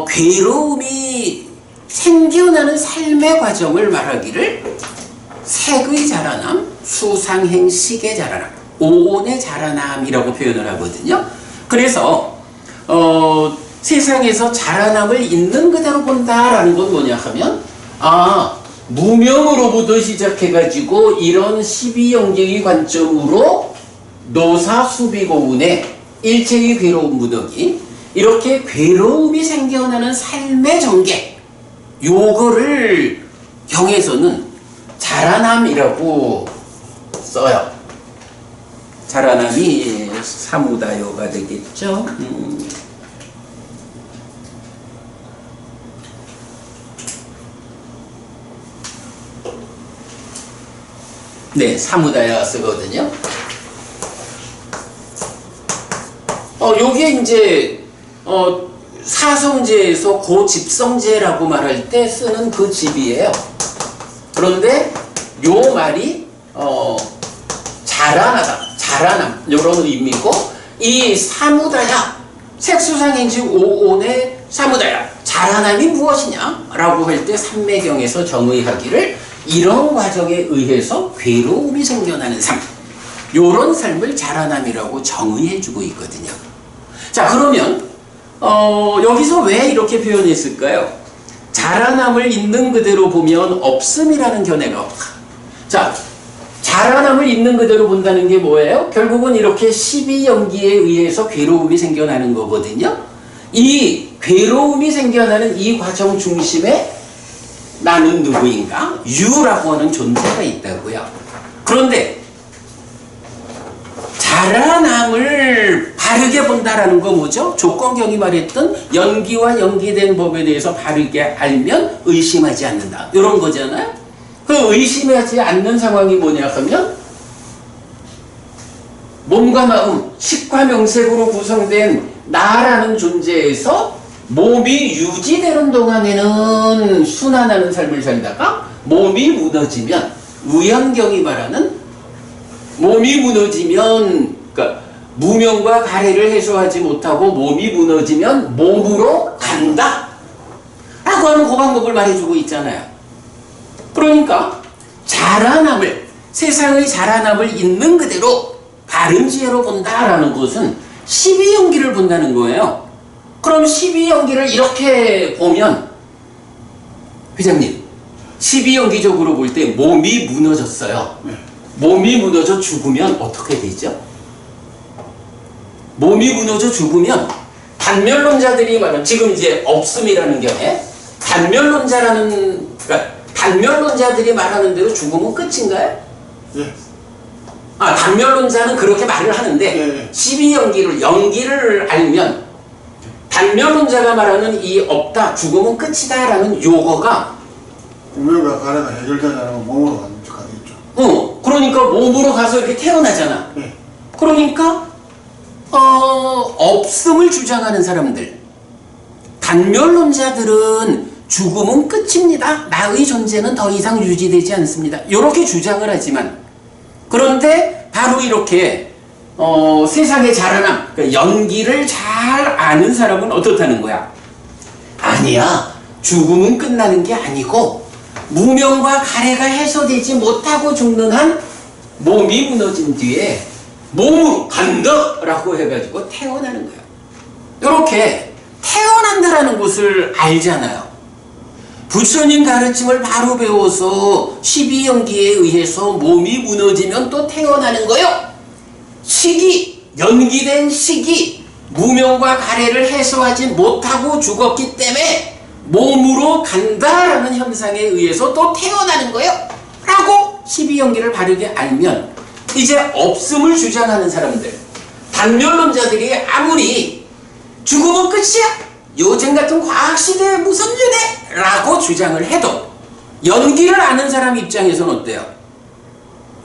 괴로움이 생겨나는 삶의 과정을 말하기를 색의 자라남, 수상행식의 자라남, 오온의 자라남이라고 표현을 하거든요. 그래서 세상에서 자라남을 있는 그대로 본다라는 건 뭐냐 하면 무명으로부터 시작해가지고 이런 12영계의 관점으로 노사수비고운의 일체의 괴로움 무더기 이렇게 괴로움이 생겨나는 삶의 전개 요거를 경에서는 자라남이라고 써요. 자라남이 사무다요가 되겠죠. 네, 사무다야 쓰거든요. 요게 이제 사성제에서 고집성제라고 말할 때 쓰는 그 집이에요. 그런데 요 말이 자라나다, 자라남 요런 의미고 이 사무다야 색수상행식 5온의 사무다야 자라남이 무엇이냐 라고 할 때 삼매경에서 정의하기를 이런 과정에 의해서 괴로움이 생겨나는 삶 요런 삶을 자라남이라고 정의해주고 있거든요. 자, 그러면 여기서 왜 이렇게 표현했을까요? 자라남을 있는 그대로 보면 없음이라는 견해가 없다. 자, 자라남을 있는 그대로 본다는 게 뭐예요? 결국은 이렇게 12연기에 의해서 괴로움이 생겨나는 거거든요. 이 괴로움이 생겨나는 이 과정 중심에 나는 누구인가? 유라고 하는 존재가 있다고요. 그런데 자라남을 바르게 본다라는 거 뭐죠? 조건경이 말했던 연기와 연기된 법에 대해서 바르게 알면 의심하지 않는다. 이런 거잖아요. 그 의심하지 않는 상황이 뭐냐 하면 몸과 마음, 식과 명색으로 구성된 나라는 존재에서 몸이 유지되는 동안에는 순환하는 삶을 살다가 몸이 무너지면 우연경이 말하는 몸이 무너지면 그러니까 무명과 가래를 해소하지 못하고 몸이 무너지면 몸으로 간다 라고 하는 그 방법을 말해주고 있잖아요. 그러니까 자라남을 세상의 자라남을 있는 그대로 바른 지혜로 본다라는 것은 12연기를 본다는 거예요. 그럼 12연기를 이렇게 보면 회장님 12연기적으로 볼 때 몸이 무너졌어요. 몸이 무너져 죽으면 어떻게 되죠? 몸이 무너져 죽으면 단멸론자들이 말하는 지금 이제 없음이라는 경에 단멸론자들이 말하는 대로 죽으면 끝인가요? 예. 단멸론자는 그렇게 말을 하는데 12연기를 연기를 알면 단멸론자가 말하는 이 없다 죽으면 끝이다 라는 용어가 우명과 가래가 해결되지 않으면 몸으로 가겠죠. 그러니까 몸으로 가서 이렇게 태어나잖아. 그러니까 없음을 주장하는 사람들 단멸론자들은 죽음은 끝입니다. 나의 존재는 더 이상 유지되지 않습니다. 이렇게 주장을 하지만 그런데 바로 이렇게 세상의 자라남 그러니까 연기를 잘 아는 사람은 어떻다는 거야? 아니야. 죽음은 끝나는 게 아니고 무명과 가래가 해소되지 못하고 죽는 한 몸이 무너진 뒤에 몸으로 간다 라고 해가지고 태어나는 거야. 이렇게 태어난다라는 것을 알잖아요. 부처님 가르침을 바로 배워서 12연기에 의해서 몸이 무너지면 또 태어나는 거요. 식이 연기된 식이 무명과 가래를 해소하지 못하고 죽었기 때문에 몸으로 간다라는 현상에 의해서 또 태어나는 거예요 라고 12연기를 바르게 알면 이제 없음을 주장하는 사람들 단멸론자들이 아무리 죽음은 끝이야 요즘 같은 과학시대에 무슨 유대 라고 주장을 해도 연기를 아는 사람 입장에서는 어때요?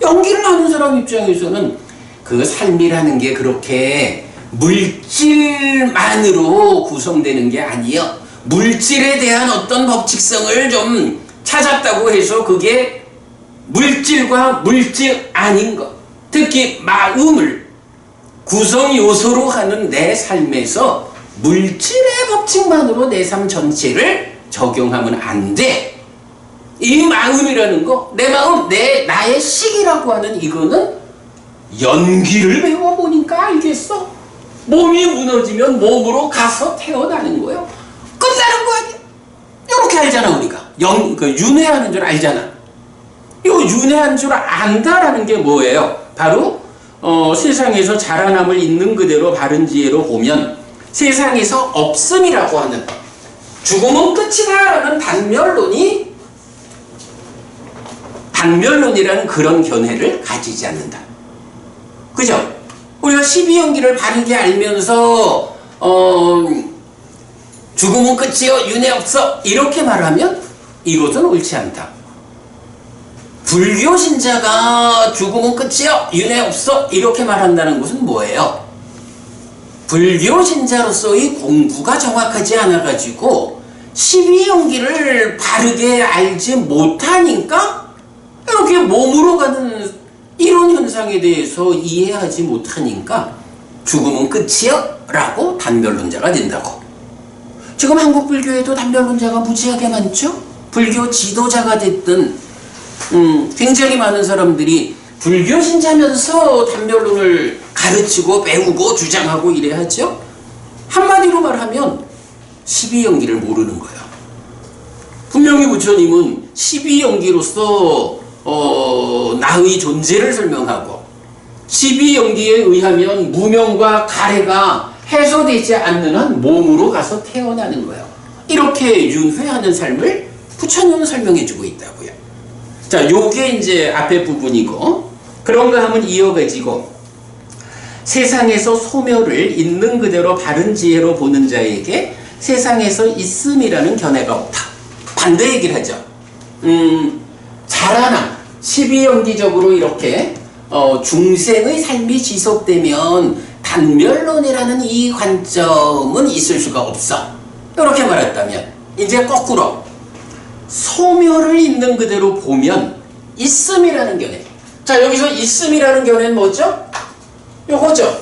연기를 아는 사람 입장에서는 그 삶이라는 게 그렇게 물질만으로 구성되는 게 아니에요. 물질에 대한 어떤 법칙성을 좀 찾았다고 해서 그게 물질과 물질 아닌 것 특히 마음을 구성 요소로 하는 내 삶에서 물질의 법칙만으로 내 삶 전체를 적용하면 안 돼. 이 마음이라는 거 내 마음 나의 식이라고 하는 이거는 연기를 배워보니까 알겠어. 몸이 무너지면 몸으로 가서 태어나는 거예요. 끝나는 거 아니야. 이렇게 알잖아 우리가. 윤회하는 줄 알잖아. 이 윤회한 줄 안다라는 게 뭐예요? 바로 세상에서 자라남을 있는 그대로 바른 지혜로 보면 세상에서 없음이라고 하는 죽음은 끝이다라는 단멸론이라는 그런 견해를 가지지 않는다. 그죠? 우리가 12연기를 바르게 알면서 죽음은 끝이요 윤회 없어 이렇게 말하면 이것은 옳지 않다. 불교 신자가 죽음은 끝이요 윤회 없어 이렇게 말한다는 것은 뭐예요? 불교 신자로서의 공부가 정확하지 않아가지고 12연기를 바르게 알지 못하니까 이렇게 몸으로 가는 이런 현상에 대해서 이해하지 못하니까 죽음은 끝이요 라고 단멸론자가 된다고. 지금 한국 불교에도 단멸론자가 무지하게 많죠? 불교 지도자가 됐든 굉장히 많은 사람들이 불교 신자면서 단멸론을 가르치고 배우고 주장하고 이래 하죠? 한마디로 말하면 12연기를 모르는 거예요. 분명히 부처님은 12연기로서 나의 존재를 설명하고 12연기에 의하면 무명과 가래가 해소되지 않는 한 몸으로 가서 태어나는 거예요. 이렇게 윤회하는 삶을 부처님은 설명해 주고 있다고요. 자, 요게 이제 앞에 부분이고 그런가 하면 이어가지고 세상에서 소멸을 있는 그대로 바른 지혜로 보는 자에게 세상에서 있음이라는 견해가 없다. 반대 얘기를 하죠. 자라남, 12연기적으로 이렇게 중생의 삶이 지속되면 단멸론이라는 이 관점은 있을 수가 없어. 이렇게 말했다면 이제 거꾸로 소멸을 있는 그대로 보면 있음이라는 견해. 자, 여기서 있음이라는 견해는 뭐죠? 요거죠.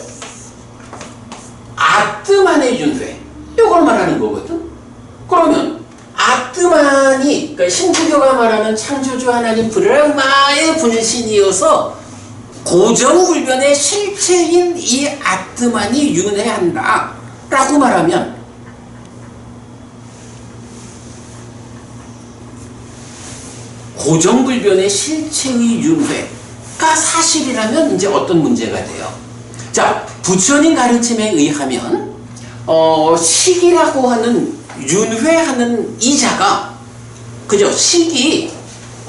아트만의 윤회. 요걸 말하는 거거든. 그러면 아트만이, 그러니까 신주교가 말하는 창조주 하나님 브라흐마의 분신이어서 고정불변의 실체인 이 아트만이 윤회한다 라고 말하면 고정불변의 실체의 윤회가 사실이라면 이제 어떤 문제가 돼요? 자, 부처님 가르침에 의하면 식이라고 하는 윤회하는 이자가 그죠? 식이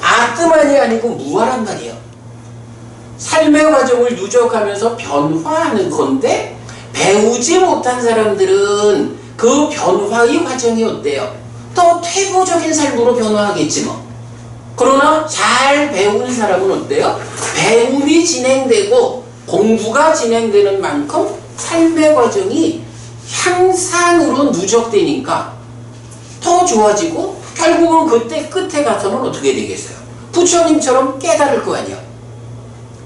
아트만이 아니고 무아란 말이에요. 삶의 과정을 누적하면서 변화하는 건데 배우지 못한 사람들은 그 변화의 과정이 어때요? 더 퇴보적인 삶으로 변화하겠지 뭐. 그러나 잘 배운 사람은 어때요? 배움이 진행되고 공부가 진행되는 만큼 삶의 과정이 향상으로 누적되니까 더 좋아지고 결국은 그때 끝에 가서는 어떻게 되겠어요? 부처님처럼 깨달을 거 아니야.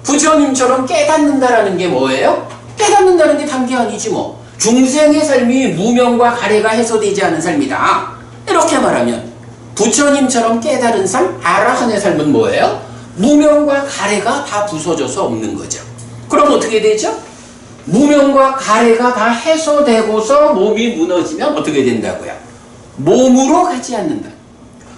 부처님처럼 깨닫는다라는 게 뭐예요? 깨닫는다는 게 단게 아니지 뭐. 중생의 삶이 무명과 가래가 해소되지 않은 삶이다. 이렇게 말하면 부처님처럼 깨달은 삶, 아라한의 삶은 뭐예요? 무명과 가래가 다 부서져서 없는 거죠. 그럼 어떻게 되죠? 무명과 가래가 다 해소되고서 몸이 무너지면 어떻게 된다고요? 몸으로 가지 않는다.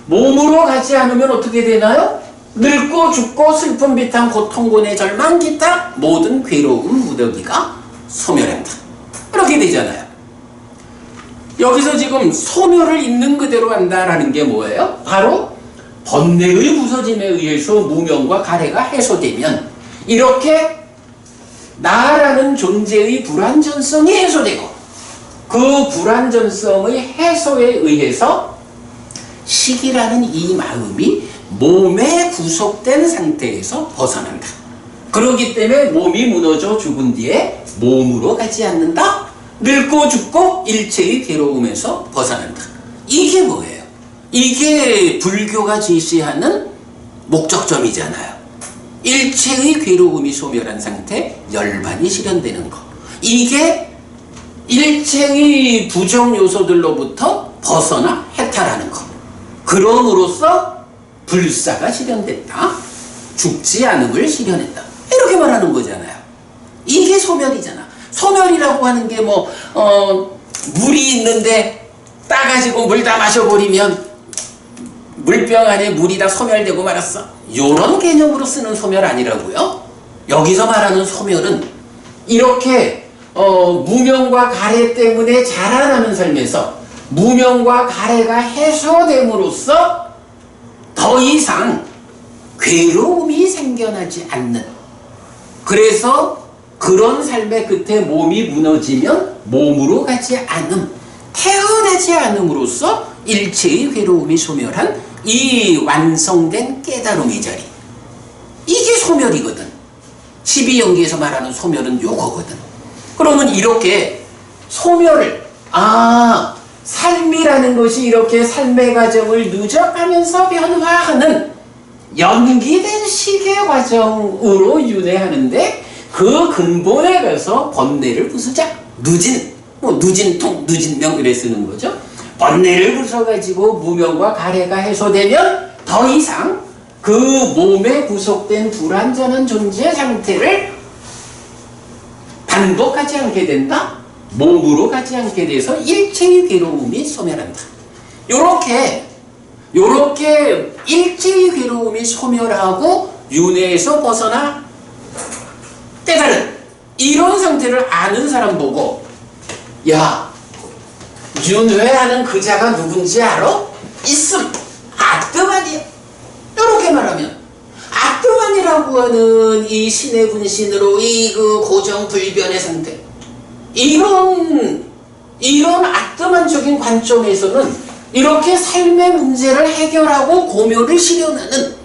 몸으로 가지 않으면 어떻게 되나요? 늙고 죽고 슬픔 비탄 고통 고뇌 절망 기타 모든 괴로움 무더기가 소멸한다. 이렇게 되잖아요. 여기서 지금 소멸을 있는 그대로 한다라는 게 뭐예요? 바로 번뇌의 부서짐에 의해서 무명과 가래가 해소되면 이렇게 나라는 존재의 불완전성이 해소되고 그 불완전성의 해소에 의해서 식이라는 이 마음이 몸에 구속된 상태에서 벗어난다. 그렇기 때문에 몸이 무너져 죽은 뒤에 몸으로 가지 않는다. 늙고 죽고 일체의 괴로움에서 벗어난다. 이게 뭐예요? 이게 불교가 제시하는 목적점이잖아요. 일체의 괴로움이 소멸한 상태, 열반이 실현되는 거. 이게 일체의 부정 요소들로부터 벗어나 해탈하는 거. 그럼으로써 불사가 실현됐다. 죽지 않음을 실현했다. 이렇게 말하는 거잖아요. 이게 소멸이잖아. 소멸이라고 하는 게 물이 있는데 따가지고 물 다 마셔버리면 물병 안에 물이 다 소멸되고 말았어. 요런 개념으로 쓰는 소멸 아니라고요. 여기서 말하는 소멸은 이렇게 무명과 가래 때문에 자라나는 삶에서 무명과 가래가 해소됨으로써 더 이상 괴로움이 생겨나지 않는, 그래서 그런 삶의 끝에 몸이 무너지면 몸으로 가지 않음, 태어나지 않음으로써 일체의 괴로움이 소멸한 이 완성된 깨달음의 자리, 이게 소멸이거든. 12연기에서 말하는 소멸은 요거거든. 그러면 이렇게 소멸을 삶이라는 것이 이렇게 삶의 과정을 누적하면서 변화하는 연기된 시계 과정으로 윤회하는데 그 근본에 가서 번뇌를 부수자. 누진통, 누진명 이래 쓰는 거죠. 번뇌를 부숴가지고 무명과 가래가 해소되면 더 이상 그 몸에 구속된 불완전한 존재 상태를 반복하지 않게 된다. 몸으로 가지 않게 돼서 일체의 괴로움이 소멸한다. 요렇게 일체의 괴로움이 소멸하고 윤회에서 벗어나 깨달은 이런 상태를 아는 사람 보고, 야, 윤회하는 그 자가 누군지 알아? 있음. 아트만이야. 이렇게 말하면 아트만 아뜨만이라고 하는 이 신의 분신으로 이 그 고정불변의 상태, 이런 아뜨만적인 관점에서는 이렇게 삶의 문제를 해결하고 고묘를 실현하는,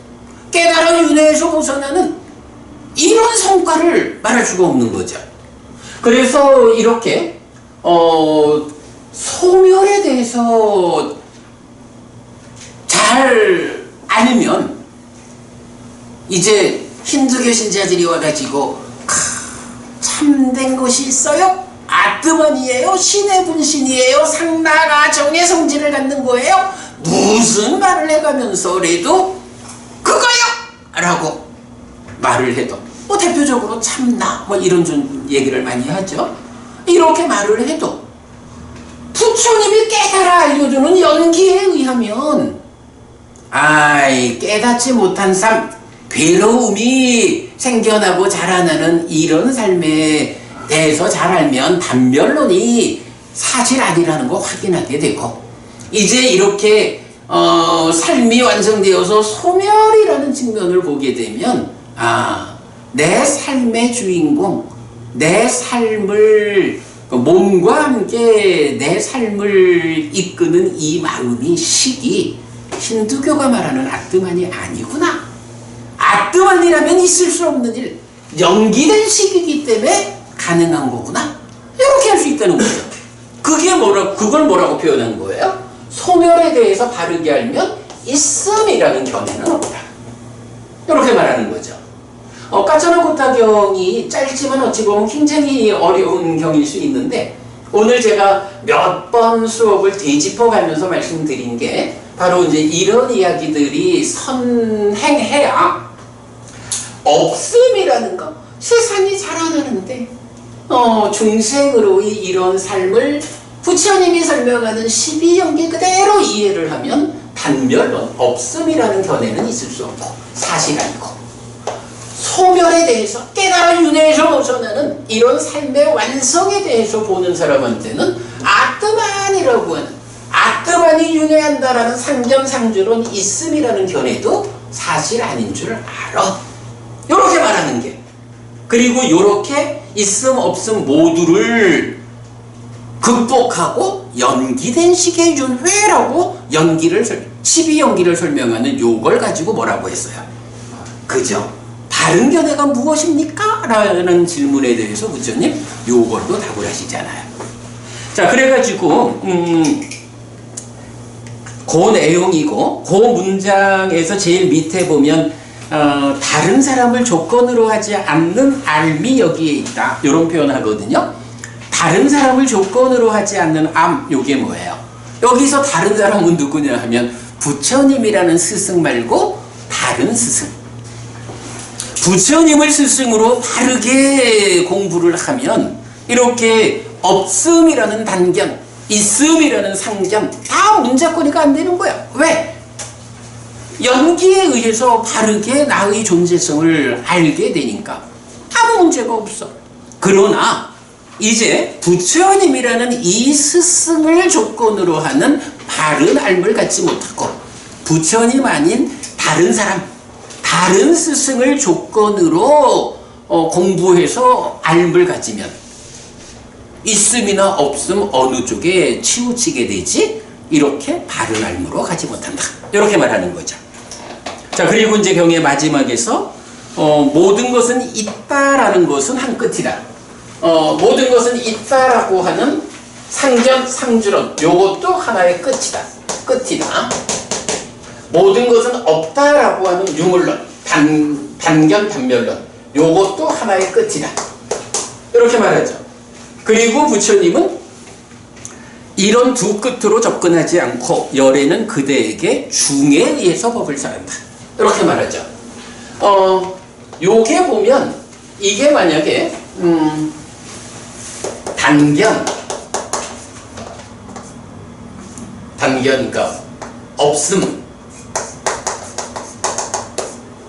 깨달아 윤회에서 벗어나는 이런 성과를 말할 수가 없는 거죠. 그래서 이렇게 소멸에 대해서 잘 알면 이제 힌두교 신자들이 와가지고 참된 것이 있어요? 아뜨만이에요? 신의 분신이에요? 상나가 정의 성질을 갖는 거예요? 무슨 말을 해가면서라도 그거요! 라고 말을 해도, 뭐 대표적으로 참나 뭐 이런 좀 얘기를 많이 하죠. 이렇게 말을 해도 부처님이 깨달아 알려주는 연기에 의하면 깨닫지 못한 삶, 괴로움이 생겨나고 자라나는 이런 삶에 대해서 잘 알면 단멸론이 사실 아니라는 거 확인하게 되고, 이제 이렇게 삶이 완성되어서 소멸이라는 측면을 보게 되면 내 삶의 주인공, 내 삶을 몸과 함께 내 삶을 이끄는 이 마음이 식이 힌두교가 말하는 아뜨만이 아니구나. 아뜨만이라면 있을 수 없는 일, 연기된 식이기 때문에 가능한 거구나. 이렇게 할 수 있다는 거죠. 그걸 뭐라고 표현한 거예요? 소멸에 대해서 바르게 알면 있음이라는 견해는 없다. 이렇게 말하는 거죠. 까짜나고타 경이 짧지만 어찌 보면 굉장히 어려운 경일 수 있는데, 오늘 제가 몇 번 수업을 되짚어 가면서 말씀드린 게 바로 이제 이런 이야기들이 선행해야 없음이라는 거, 세상이 자라나는데 중생으로의 이런 삶을 부처님이 설명하는 12연계 그대로 이해를 하면 단멸론, 없음이라는 견해는 있을 수 없고 사실 아니고, 소멸에 대해서 깨달아 윤회에서 벗어나는 이런 삶의 완성에 대해서 보는 사람한테는 아뜨만이라고 하는, 아뜨만이 윤회한다라는 상견상주론 있음이라는 견해도 사실 아닌 줄 알아. 요렇게 말하는 게, 그리고 요렇게 있음 없음 모두를 극복하고 연기된 식의 윤회라고 12연기를 설명하는 요걸 가지고 뭐라고 했어요? 그죠? 바른 견해가 무엇입니까? 라는 질문에 대해서 부처님 요걸로 답을 하시잖아요. 자, 그래가지고 그 내용이고, 그 문장에서 제일 밑에 보면 다른 사람을 조건으로 하지 않는 알미 여기에 있다, 이런 표현을 하거든요. 다른 사람을 조건으로 하지 않는 암, 요게 뭐예요? 여기서 다른 사람은 누구냐 하면 부처님이라는 스승 말고 다른 스승, 부처님을 스승으로 바르게 공부를 하면 이렇게 없음이라는 단견, 있음이라는 상견 다 문자거리가 안 되는 거야. 왜? 연기에 의해서 바르게 나의 존재성을 알게 되니까 아무 문제가 없어. 그러나 이제 부처님이라는 이 스승을 조건으로 하는 바른 알을 갖지 못하고, 부처님 아닌 다른 사람, 다른 스승을 조건으로 공부해서 알을 가지면 있음이나 없음 어느 쪽에 치우치게 되지, 이렇게 바른 알무로 가지 못한다, 이렇게 말하는 거죠. 자, 그리고 이제 경의 마지막에서 모든 것은 있다라는 것은 한 끝이다, 모든 것은 있다라고 하는 상견 상주론, 요것도 하나의 끝이다. 모든 것은 없다라고 하는 유물론, 단견 단멸론, 요것도 하나의 끝이다, 이렇게 말하죠. 그리고 부처님은 이런 두 끝으로 접근하지 않고 열애는 그대에게 중에 의해서 법을 설한다, 이렇게 말하죠. 요게 보면 이게 만약에 단견, 그러니까 없음,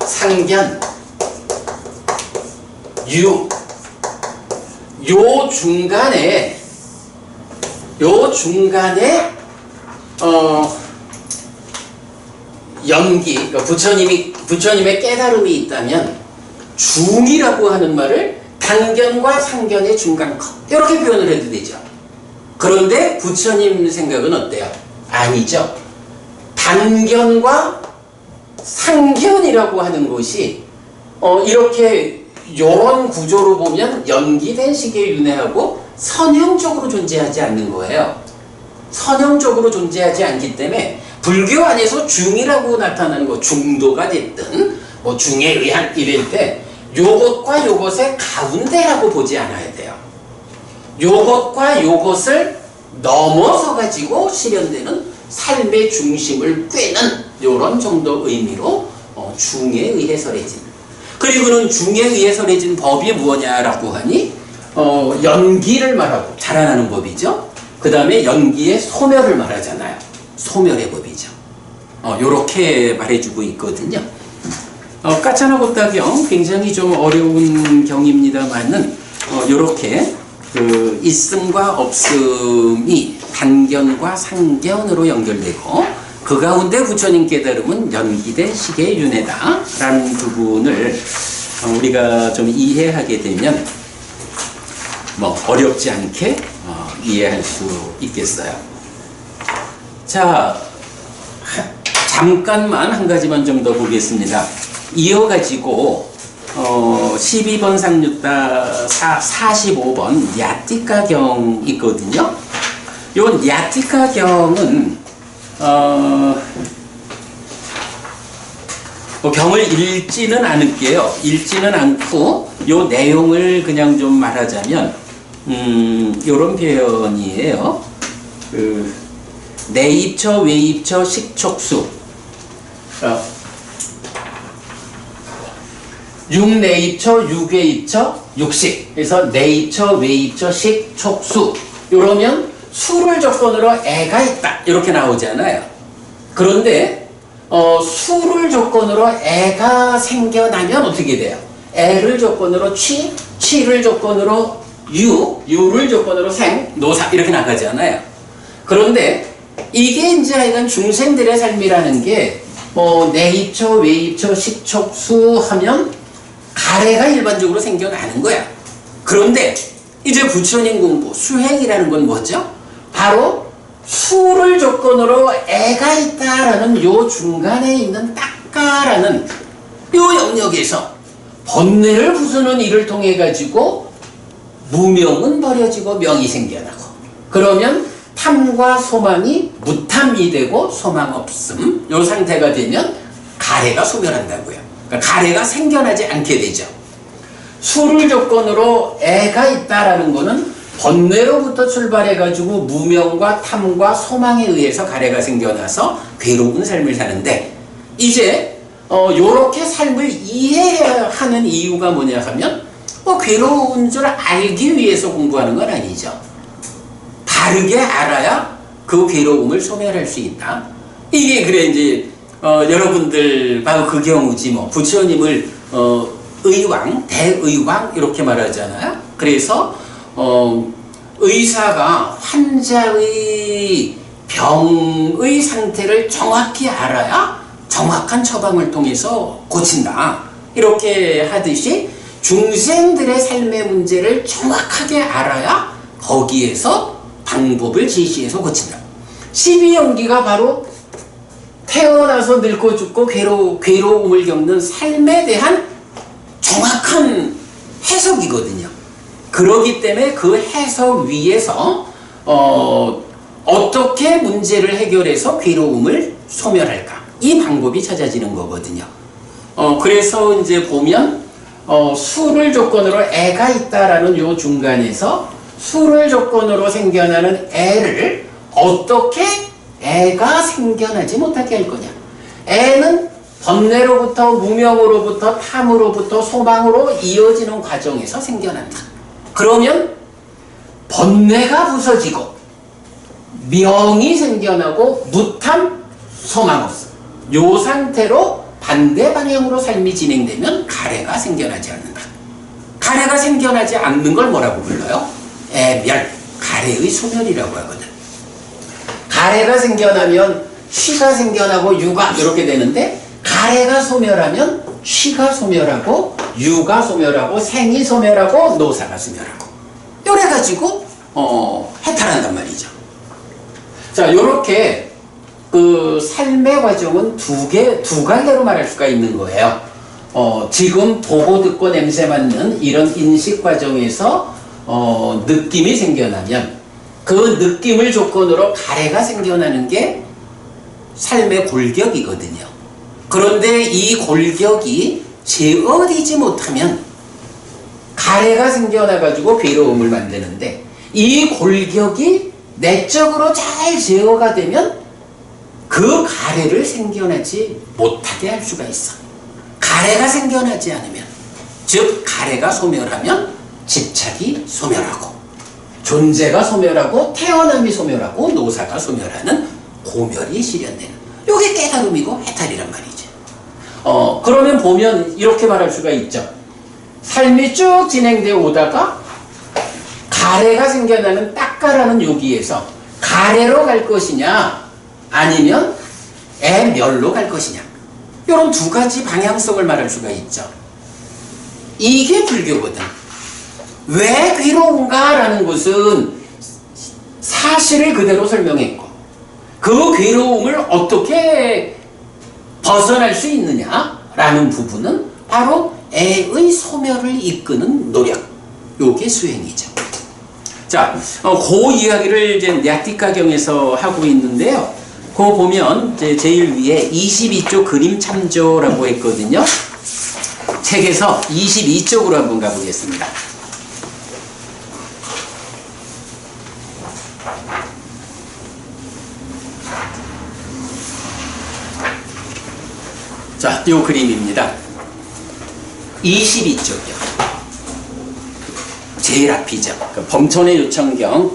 상견, 유, 요 중간에 연기, 그러니까 부처님이 부처님의 깨달음이 있다면 중이라고 하는 말을 단견과 상견의 중간컷 이렇게 표현을 해도 되죠. 그런데 부처님 생각은 어때요? 아니죠. 단견과 상견이라고 하는 것이 이렇게 이런 구조로 보면 연기된 식의 윤회하고 선형적으로 존재하지 않는 거예요. 선형적으로 존재하지 않기 때문에 불교 안에서 중이라고 나타나는 거, 중도가 됐든 뭐 중에 의한 이럴 때 요것과 요것의 가운데라고 보지 않아야 돼요. 요것과 요것을 넘어서 가지고 실현되는 삶의 중심을 꿰는 요런 정도 의미로 중에 의해 설해진. 그리고는 중에 의해 설해진 법이 뭐냐라고 하니 연기를 말하고 자라나는 법이죠. 그 다음에 연기의 소멸을 말하잖아요. 소멸의 법이죠. 요렇게 말해주고 있거든요. 까짜나고따경 굉장히 좀 어려운 경입니다만은 요렇게 그 있음과 없음이 단견과 상견으로 연결되고 그 가운데 부처님 깨달음은 연기된 식의 윤회다 라는 부분을 우리가 좀 이해하게 되면 뭐 어렵지 않게 이해할 수 있겠어요. 자, 잠깐만 한 가지만 좀 더 보겠습니다. 이어가지고 12번 상류따 45번 야티카경 있거든요. 요 야티카경은 경을 읽지는 않을게요. 읽지는 않고 요 내용을 그냥 좀 말하자면 요런 표현이에요. 내입처, 외입처, 식촉수. 육내입처, 육외입처, 육식. 그래서 내입처, 외입처, 식, 촉수. 이러면 수를 조건으로 애가 있다. 이렇게 나오잖아요. 그런데 수를 조건으로 애가 생겨나면 어떻게 돼요? 애를 조건으로 취, 취를 조건으로 유를 조건으로 생, 노사 이렇게 나가잖아요. 그런데 이게 이제 하여간 중생들의 삶이라는 게 내입처, 외입처, 식촉수 하면 가래가 일반적으로 생겨나는 거야. 그런데 이제 부처님 공부, 수행이라는 건 뭐죠? 바로 수를 조건으로 애가 있다라는 요 중간에 있는 딱가라는 요 영역에서 번뇌를 부수는 일을 통해 가지고 무명은 버려지고 명이 생겨나고 그러면 탐과 소망이 무탐이 되고 소망 없음 요 상태가 되면 가래가 소멸한다고요. 그러니까 가래가 생겨나지 않게 되죠. 수를 조건으로 애가 있다라는 거는 번뇌로부터 출발해가지고 무명과 탐과 소망에 의해서 가래가 생겨나서 괴로운 삶을 사는데 이제 요렇게 삶을 이해하는 이유가 뭐냐 하면 괴로운 줄 알기 위해서 공부하는 건 아니죠. 바르게 알아야 그 괴로움을 소멸할 수 있다. 이게 그래 이제 여러분들 바로 그 경우지 뭐 부처님을 의왕, 대의왕 이렇게 말하잖아요. 그래서 의사가 환자의 병의 상태를 정확히 알아야 정확한 처방을 통해서 고친다. 이렇게 하듯이 중생들의 삶의 문제를 정확하게 알아야 거기에서 방법을 제시해서 고친다. 12연기가 바로 태어나서 늙고 죽고 괴로움을 겪는 삶에 대한 정확한 해석이거든요. 그렇기 때문에 그 해석 위에서 어떻게 문제를 해결해서 괴로움을 소멸할까? 이 방법이 찾아지는 거거든요. 그래서 이제 보면 수를 조건으로 애가 있다라는 요 중간에서 수를 조건으로 생겨나는 애를 어떻게 애가 생겨나지 못하게 할 거냐? 애는 번뇌로부터 무명으로부터 탐으로부터 소망으로 이어지는 과정에서 생겨난다. 그러면 번뇌가 부서지고 명이 생겨나고 무탐, 소망 없음. 요 상태로 반대 방향으로 삶이 진행되면 가래가 생겨나지 않는다. 가래가 생겨나지 않는 걸 뭐라고 불러요? 애멸, 가래의 소멸이라고 하거든. 가래가 생겨나면 쉬가 생겨나고 유가 이렇게 되는데 가래가 소멸하면 쉬가 소멸하고 유가 소멸하고 생이 소멸하고 노사가 소멸하고 이래 가지고 해탈한단 말이죠. 자, 요렇게 그 삶의 과정은 두 갈래로 말할 수가 있는 거예요. 지금 보고 듣고 냄새 맡는 이런 인식 과정에서 느낌이 생겨나면 그 느낌을 조건으로 가래가 생겨나는 게 삶의 골격이거든요. 그런데 이 골격이 제어되지 못하면 가래가 생겨나가지고 괴로움을 만드는데, 이 골격이 내적으로 잘 제어가 되면 그 가래를 생겨나지 못하게 할 수가 있어. 가래가 생겨나지 않으면, 즉 가래가 소멸하면 집착이 소멸하고, 존재가 소멸하고, 태어남이 소멸하고, 노사가 소멸하는 고멸이 실현되는, 이게 깨달음이고 해탈이란 말이죠. 그러면 보면 이렇게 말할 수가 있죠. 삶이 쭉 진행되어 오다가 가래가 생겨나는 딱가라는 여기에서 가래로 갈 것이냐 아니면 애멸로 갈 것이냐, 이런 두 가지 방향성을 말할 수가 있죠. 이게 불교거든. 왜 괴로운가라는 것은 사실을 그대로 설명했고, 그 괴로움을 어떻게 벗어날 수 있느냐라는 부분은 바로 애의 소멸을 이끄는 노력, 요게 수행이죠. 자, 그 이야기를 이제 냐티카경에서 하고 있는데요. 그거 보면 이제 제일 위에 22쪽 그림 참조라고 했거든요. 책에서 22쪽으로 한번 가보겠습니다. 자, 요 그림입니다. 22쪽이요. 제일 앞이죠. 범천의 요청경.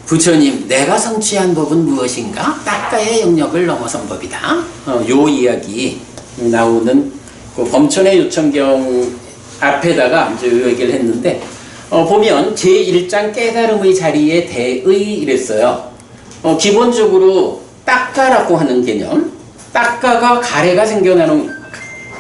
부처님, 내가 성취한 법은 무엇인가? 딱가의 영역을 넘어선 법이다. 요 이야기 나오는 그 범천의 요청경 앞에다가 이제 요 얘기를 했는데, 보면 제1장 깨달음의 자리에 대의 이랬어요. 기본적으로 딱가라고 하는 개념, 딱가가 가래가 생겨나는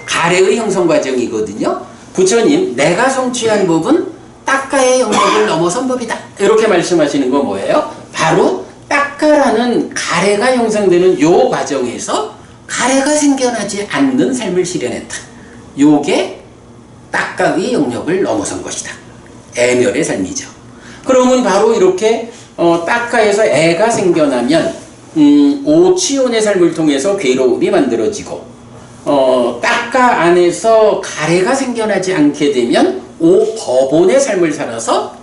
가래의 형성 과정이거든요. 부처님, 내가 성취한 법은 딱가의 영역을 넘어선 법이다, 이렇게 말씀하시는 건 뭐예요? 바로 딱가라는 가래가 형성되는 요 과정에서 가래가 생겨나지 않는 삶을 실현했다. 요게 딱가의 영역을 넘어선 것이다. 애멸의 삶이죠. 그러면 바로 이렇게 딱가에서 애가 생겨나면 오치온의 삶을 통해서 괴로움이 만들어지고, 딱가 안에서 가래가 생겨나지 않게 되면 오법온의 삶을 살아서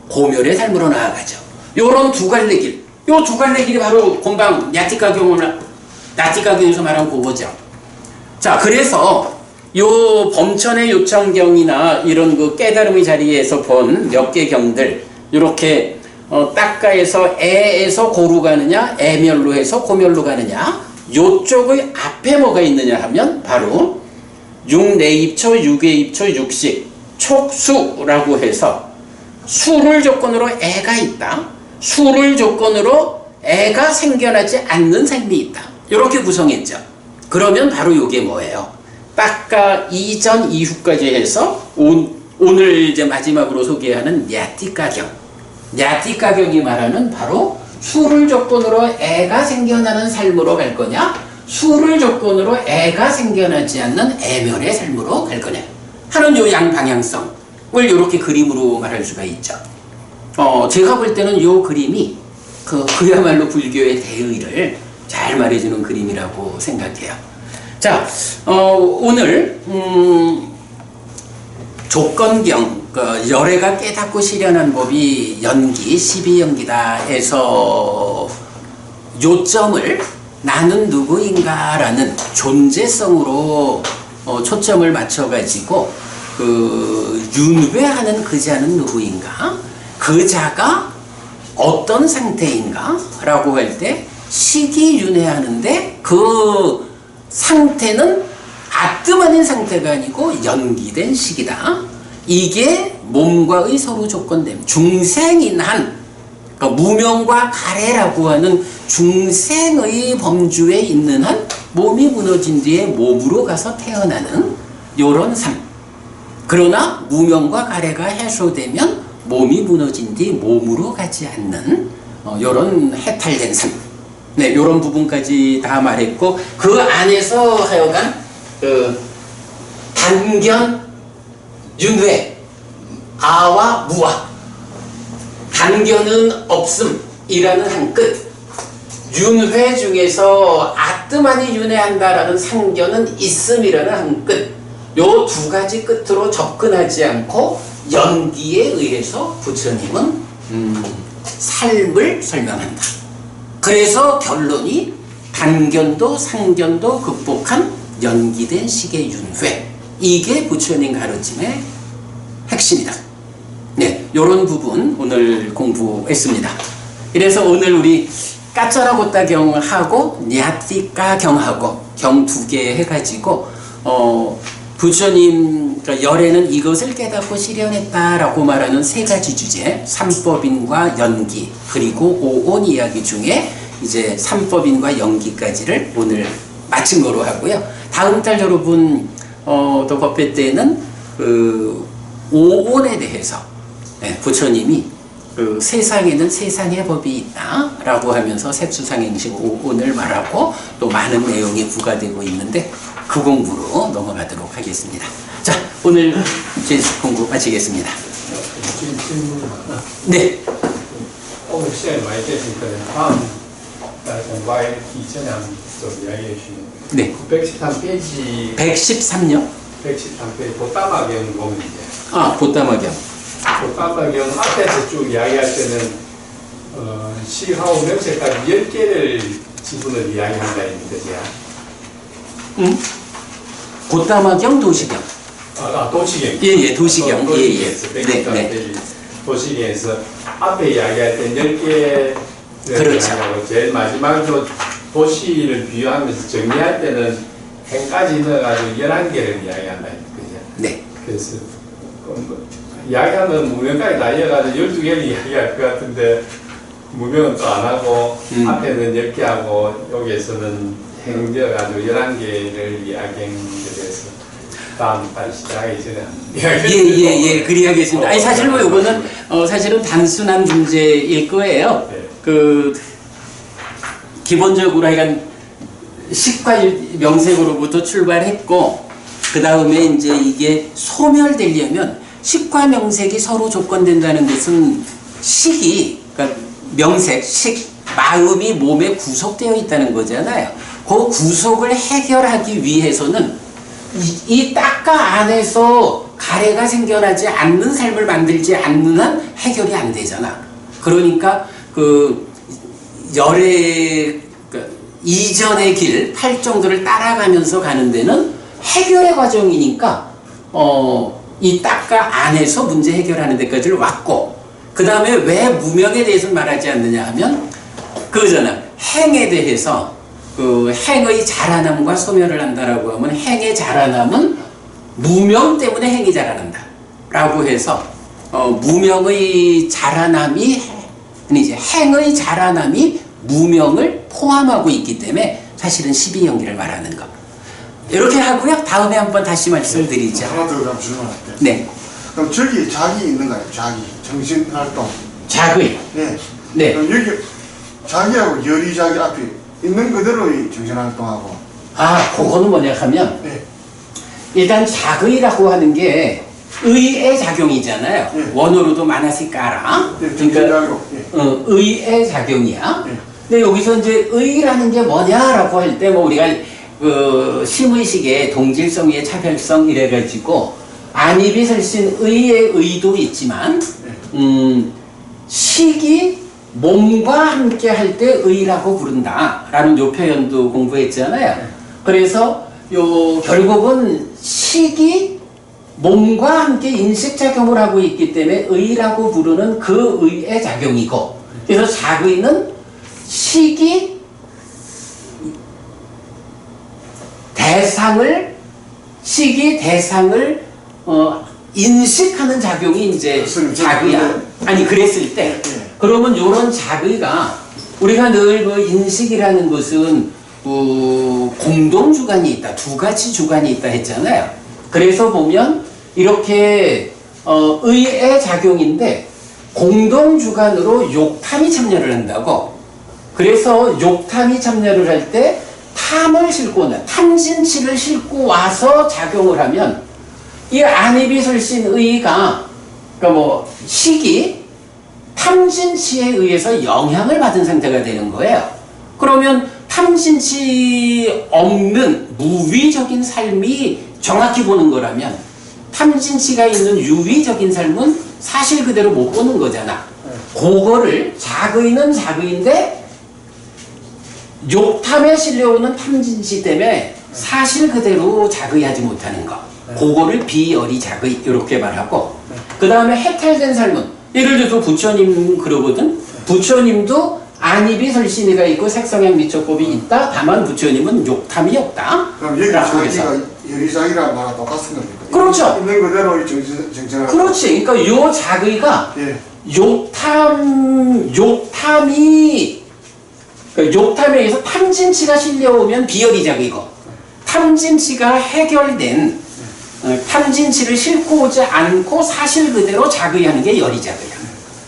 고멸의 삶으로 나아가죠. 요런 두 갈래 길, 요 두 갈래 길이 바로 금방 냐티카경에서 말한 그거죠. 자, 그래서 요 범천의 요청경이나 이런 그 깨달음의 자리에서 본 몇 개 경들, 요렇게 딱가에서 애에서 고로 가느냐, 애멸로 해서 고멸로 가느냐, 요쪽의 앞에 뭐가 있느냐 하면 바로 육내입초, 육외입초, 육식, 촉수라고 해서 수를 조건으로 애가 있다, 수를 조건으로 애가 생겨나지 않는 삶이 있다, 이렇게 구성했죠. 그러면 바로 요게 뭐예요? 딱가 이전 이후까지 해서 오늘 이제 마지막으로 소개하는 냐티카경. 냐티카경이 말하는 바로 수를 조건으로 애가 생겨나는 삶으로 갈 거냐, 수를 조건으로 애가 생겨나지 않는 애멸의 삶으로 갈 거냐 하는 요 양 방향성을 이렇게 그림으로 말할 수가 있죠. 제가 볼 때는 요 그림이 그야말로 불교의 대의를 잘 말해주는 그림이라고 생각해요. 자, 오늘 조건경, 열애가 깨닫고 실현한 법이 연기, 12연기다 해서 요점을 나는 누구인가라는 존재성으로 초점을 맞춰가지고 윤회하는 그 자는 누구인가, 그 자가 어떤 상태인가 라고 할 때 시기윤회하는데 그 상태는 아뜸아닌 상태가 아니고 연기된 시기다. 이게 몸과의 서로 조건됨, 중생인 한 그러니까 무명과 가래라고 하는 중생의 범주에 있는 한 몸이 무너진 뒤에 몸으로 가서 태어나는 요런 삶. 그러나 무명과 가래가 해소되면 몸이 무너진 뒤 몸으로 가지 않는 요런 해탈된 삶. 네, 요런 부분까지 다 말했고 그 안에서 하여간 단견, 윤회, 아와 무아. 단견은 없음이라는 한 끝, 윤회 중에서 아뜨만이 윤회한다라는 상견은 있음이라는 한 끝, 요 두 가지 끝으로 접근하지 않고 연기에 의해서 부처님은 삶을 설명한다. 그래서 결론이 단견도 상견도 극복한 연기된 식의 윤회, 이게 부처님 가르침의 핵심이다. 네, 요런 부분 오늘 공부했습니다. 그래서 오늘 우리 까짜라고따 경하고 냐띠까 경하고 경 두 개 해가지고 부처님 열애는 이것을 깨닫고 실현했다라고 말하는 세 가지 주제, 삼법인과 연기 그리고 오온 이야기 중에 이제 삼법인과 연기까지를 오늘 마친 거로 하고요. 다음 달 여러분 또 법회 때는 그 오온에 대해서 부처님이 그 세상에는 세상의 법이 있다 라고 하면서 색수상행식 오온을 말하고 또 많은 내용이 부과되고 있는데 그 공부로 넘어가도록 하겠습니다. 자, 오늘 이제 공부 마치겠습니다. 질문. 네. 오늘 시간이 많이 됐으니까 다음 공부할 이전에 한번 좀 이야기해 주시면. 네. 113페이지. 113요? 113페이지 보따마경 보면 이제. 아, 보따마경. 보따마경 앞에서 쭉 이야기할 때는 시하고 명세까지 10개를 지분을 이야기한다 했는데 제가. 보따마경, 도시경. 도시경. 예, 도시경. 도시경에서 네, 113페이지 도시경에서 앞에 이야기할 때 10개 그렇죠. 제일 마지막으로 도시를 비유하면서 정리할 때는 행까지 넣어가지고 11개를 이야기한다. 그죠? 네. 그래서 이야기하면 무명까지 다 이어가지고 12개를 이야기할 것 같은데 무명은 또 안 하고 앞에는 10개 하고 여기에서는 행져가지고 11개를 이야기한 데 대해서 다음 달 시작하기 전에 예, 그리하겠습니다. 아니, 사실 뭐 이거는 사실은 단순한 문제일 거예요. 네. 기본적으로 하여간 식과 명색으로부터 출발했고, 그 다음에 이제 이게 소멸되려면 식과 명색이 서로 조건된다는 것은 식이, 그러니까 명색, 식, 마음이 몸에 구속되어 있다는 거잖아요. 그 구속을 해결하기 위해서는 이 딱가 안에서 가래가 생겨나지 않는 삶을 만들지 않는 한 해결이 안 되잖아. 그러니까 열의 이전의 길, 팔정도를 따라가면서 가는 데는 해결의 과정이니까 이 딱가 안에서 문제 해결하는 데까지를 왔고, 그 다음에 왜 무명에 대해서 말하지 않느냐 하면 그거잖아. 행에 대해서 행의 자라남과 소멸을 한다라고 하면 행의 자라남은 무명 때문에 행이 자라난다 라고 해서 무명의 자라남이 이제 행의 자라남이 무명을 포함하고 있기 때문에 사실은 12연기를 말하는 것. 이렇게 하고요. 다음에 한번 다시 말씀드리죠. 하나 더 그럼 질문할게요. 네. 그럼 저기 자기 있는가요? 자기 정신활동. 자의. 네. 네. 그럼 여기 자기하고 열이 자기 앞에 있는 그대로의 정신활동하고. 아, 그거는 뭐냐 하면 네. 일단 자의라고 하는 게 의의 작용이잖아요. 네. 원어로도 만화씩 깔아. 네, 정신작용. 네. 의의 작용이야. 네. 근데 여기서 이제 의라는 게 뭐냐라고 할 때 뭐 우리가 심의식의 동질성 위의 차별성 이래가지고 안입이 설신 의의 의도 있지만 식이 몸과 함께 할 때 의라고 부른다라는 요 표현도 공부했잖아요. 그래서 결국은 식이 몸과 함께 인식작용을 하고 있기 때문에 의라고 부르는 그 의의 작용이고, 그래서 자의는 식이 대상을 인식하는 작용이 이제 자의야. 아니, 그랬을 때 그러면 이런 작의가 우리가 늘 그 인식이라는 것은 공동 주관이 있다, 두 가지 주관이 있다 했잖아요. 그래서 보면 이렇게 의의 작용인데 공동 주관으로 욕탐이 참여를 한다고. 그래서 욕탐이 참여를 할 때 탐을 싣고 탐진치를 싣고 와서 작용을 하면 이 안이비설신의가 그러니까 뭐 식이 탐진치에 의해서 영향을 받은 상태가 되는 거예요. 그러면 탐진치 없는 무위적인 삶이 정확히 보는 거라면 탐진치가 있는 유위적인 삶은 사실 그대로 못 보는 거잖아. 그거를 작의는 작의인데 욕탐에 실려오는 탐진치 때문에 사실 그대로 작의하지 못하는 거. 그거를 비열이 작의 이렇게 말하고 그 다음에 해탈된 삶은 예를 들어서 부처님 그러거든. 부처님도 안이비설신이가 있고 색성향 미처법이 있다. 다만 부처님은 욕탐이 없다. 그럼 여기 라고 해서. 자기가 열의작이라는 말과 똑같은 겁니까? 그렇죠. 있는 그대로 정신을. 그렇지. 그러니까 요 작의가 예. 욕탐에 의해서 탐진치가 실려오면 비열이 작이고 탐진치가 해결된 탐진치를 싣고 오지 않고 사실 그대로 작의하는 게 열이 작의야.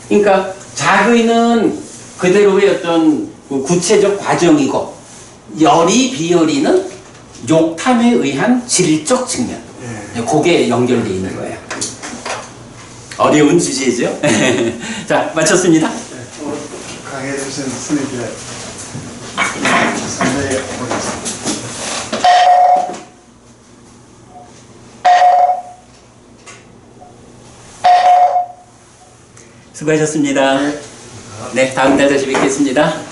그러니까 작의는 그대로의 어떤 구체적 과정이고 열이 비열이는 욕탐에 의한 질적 측면. 그게 연결되어 있는 거예요. 어려운 주제죠. 자, 마쳤습니다. 강해 주신 스님께 상대해 보겠습니다. 수고하셨습니다. 네, 다음 달 다시 뵙겠습니다.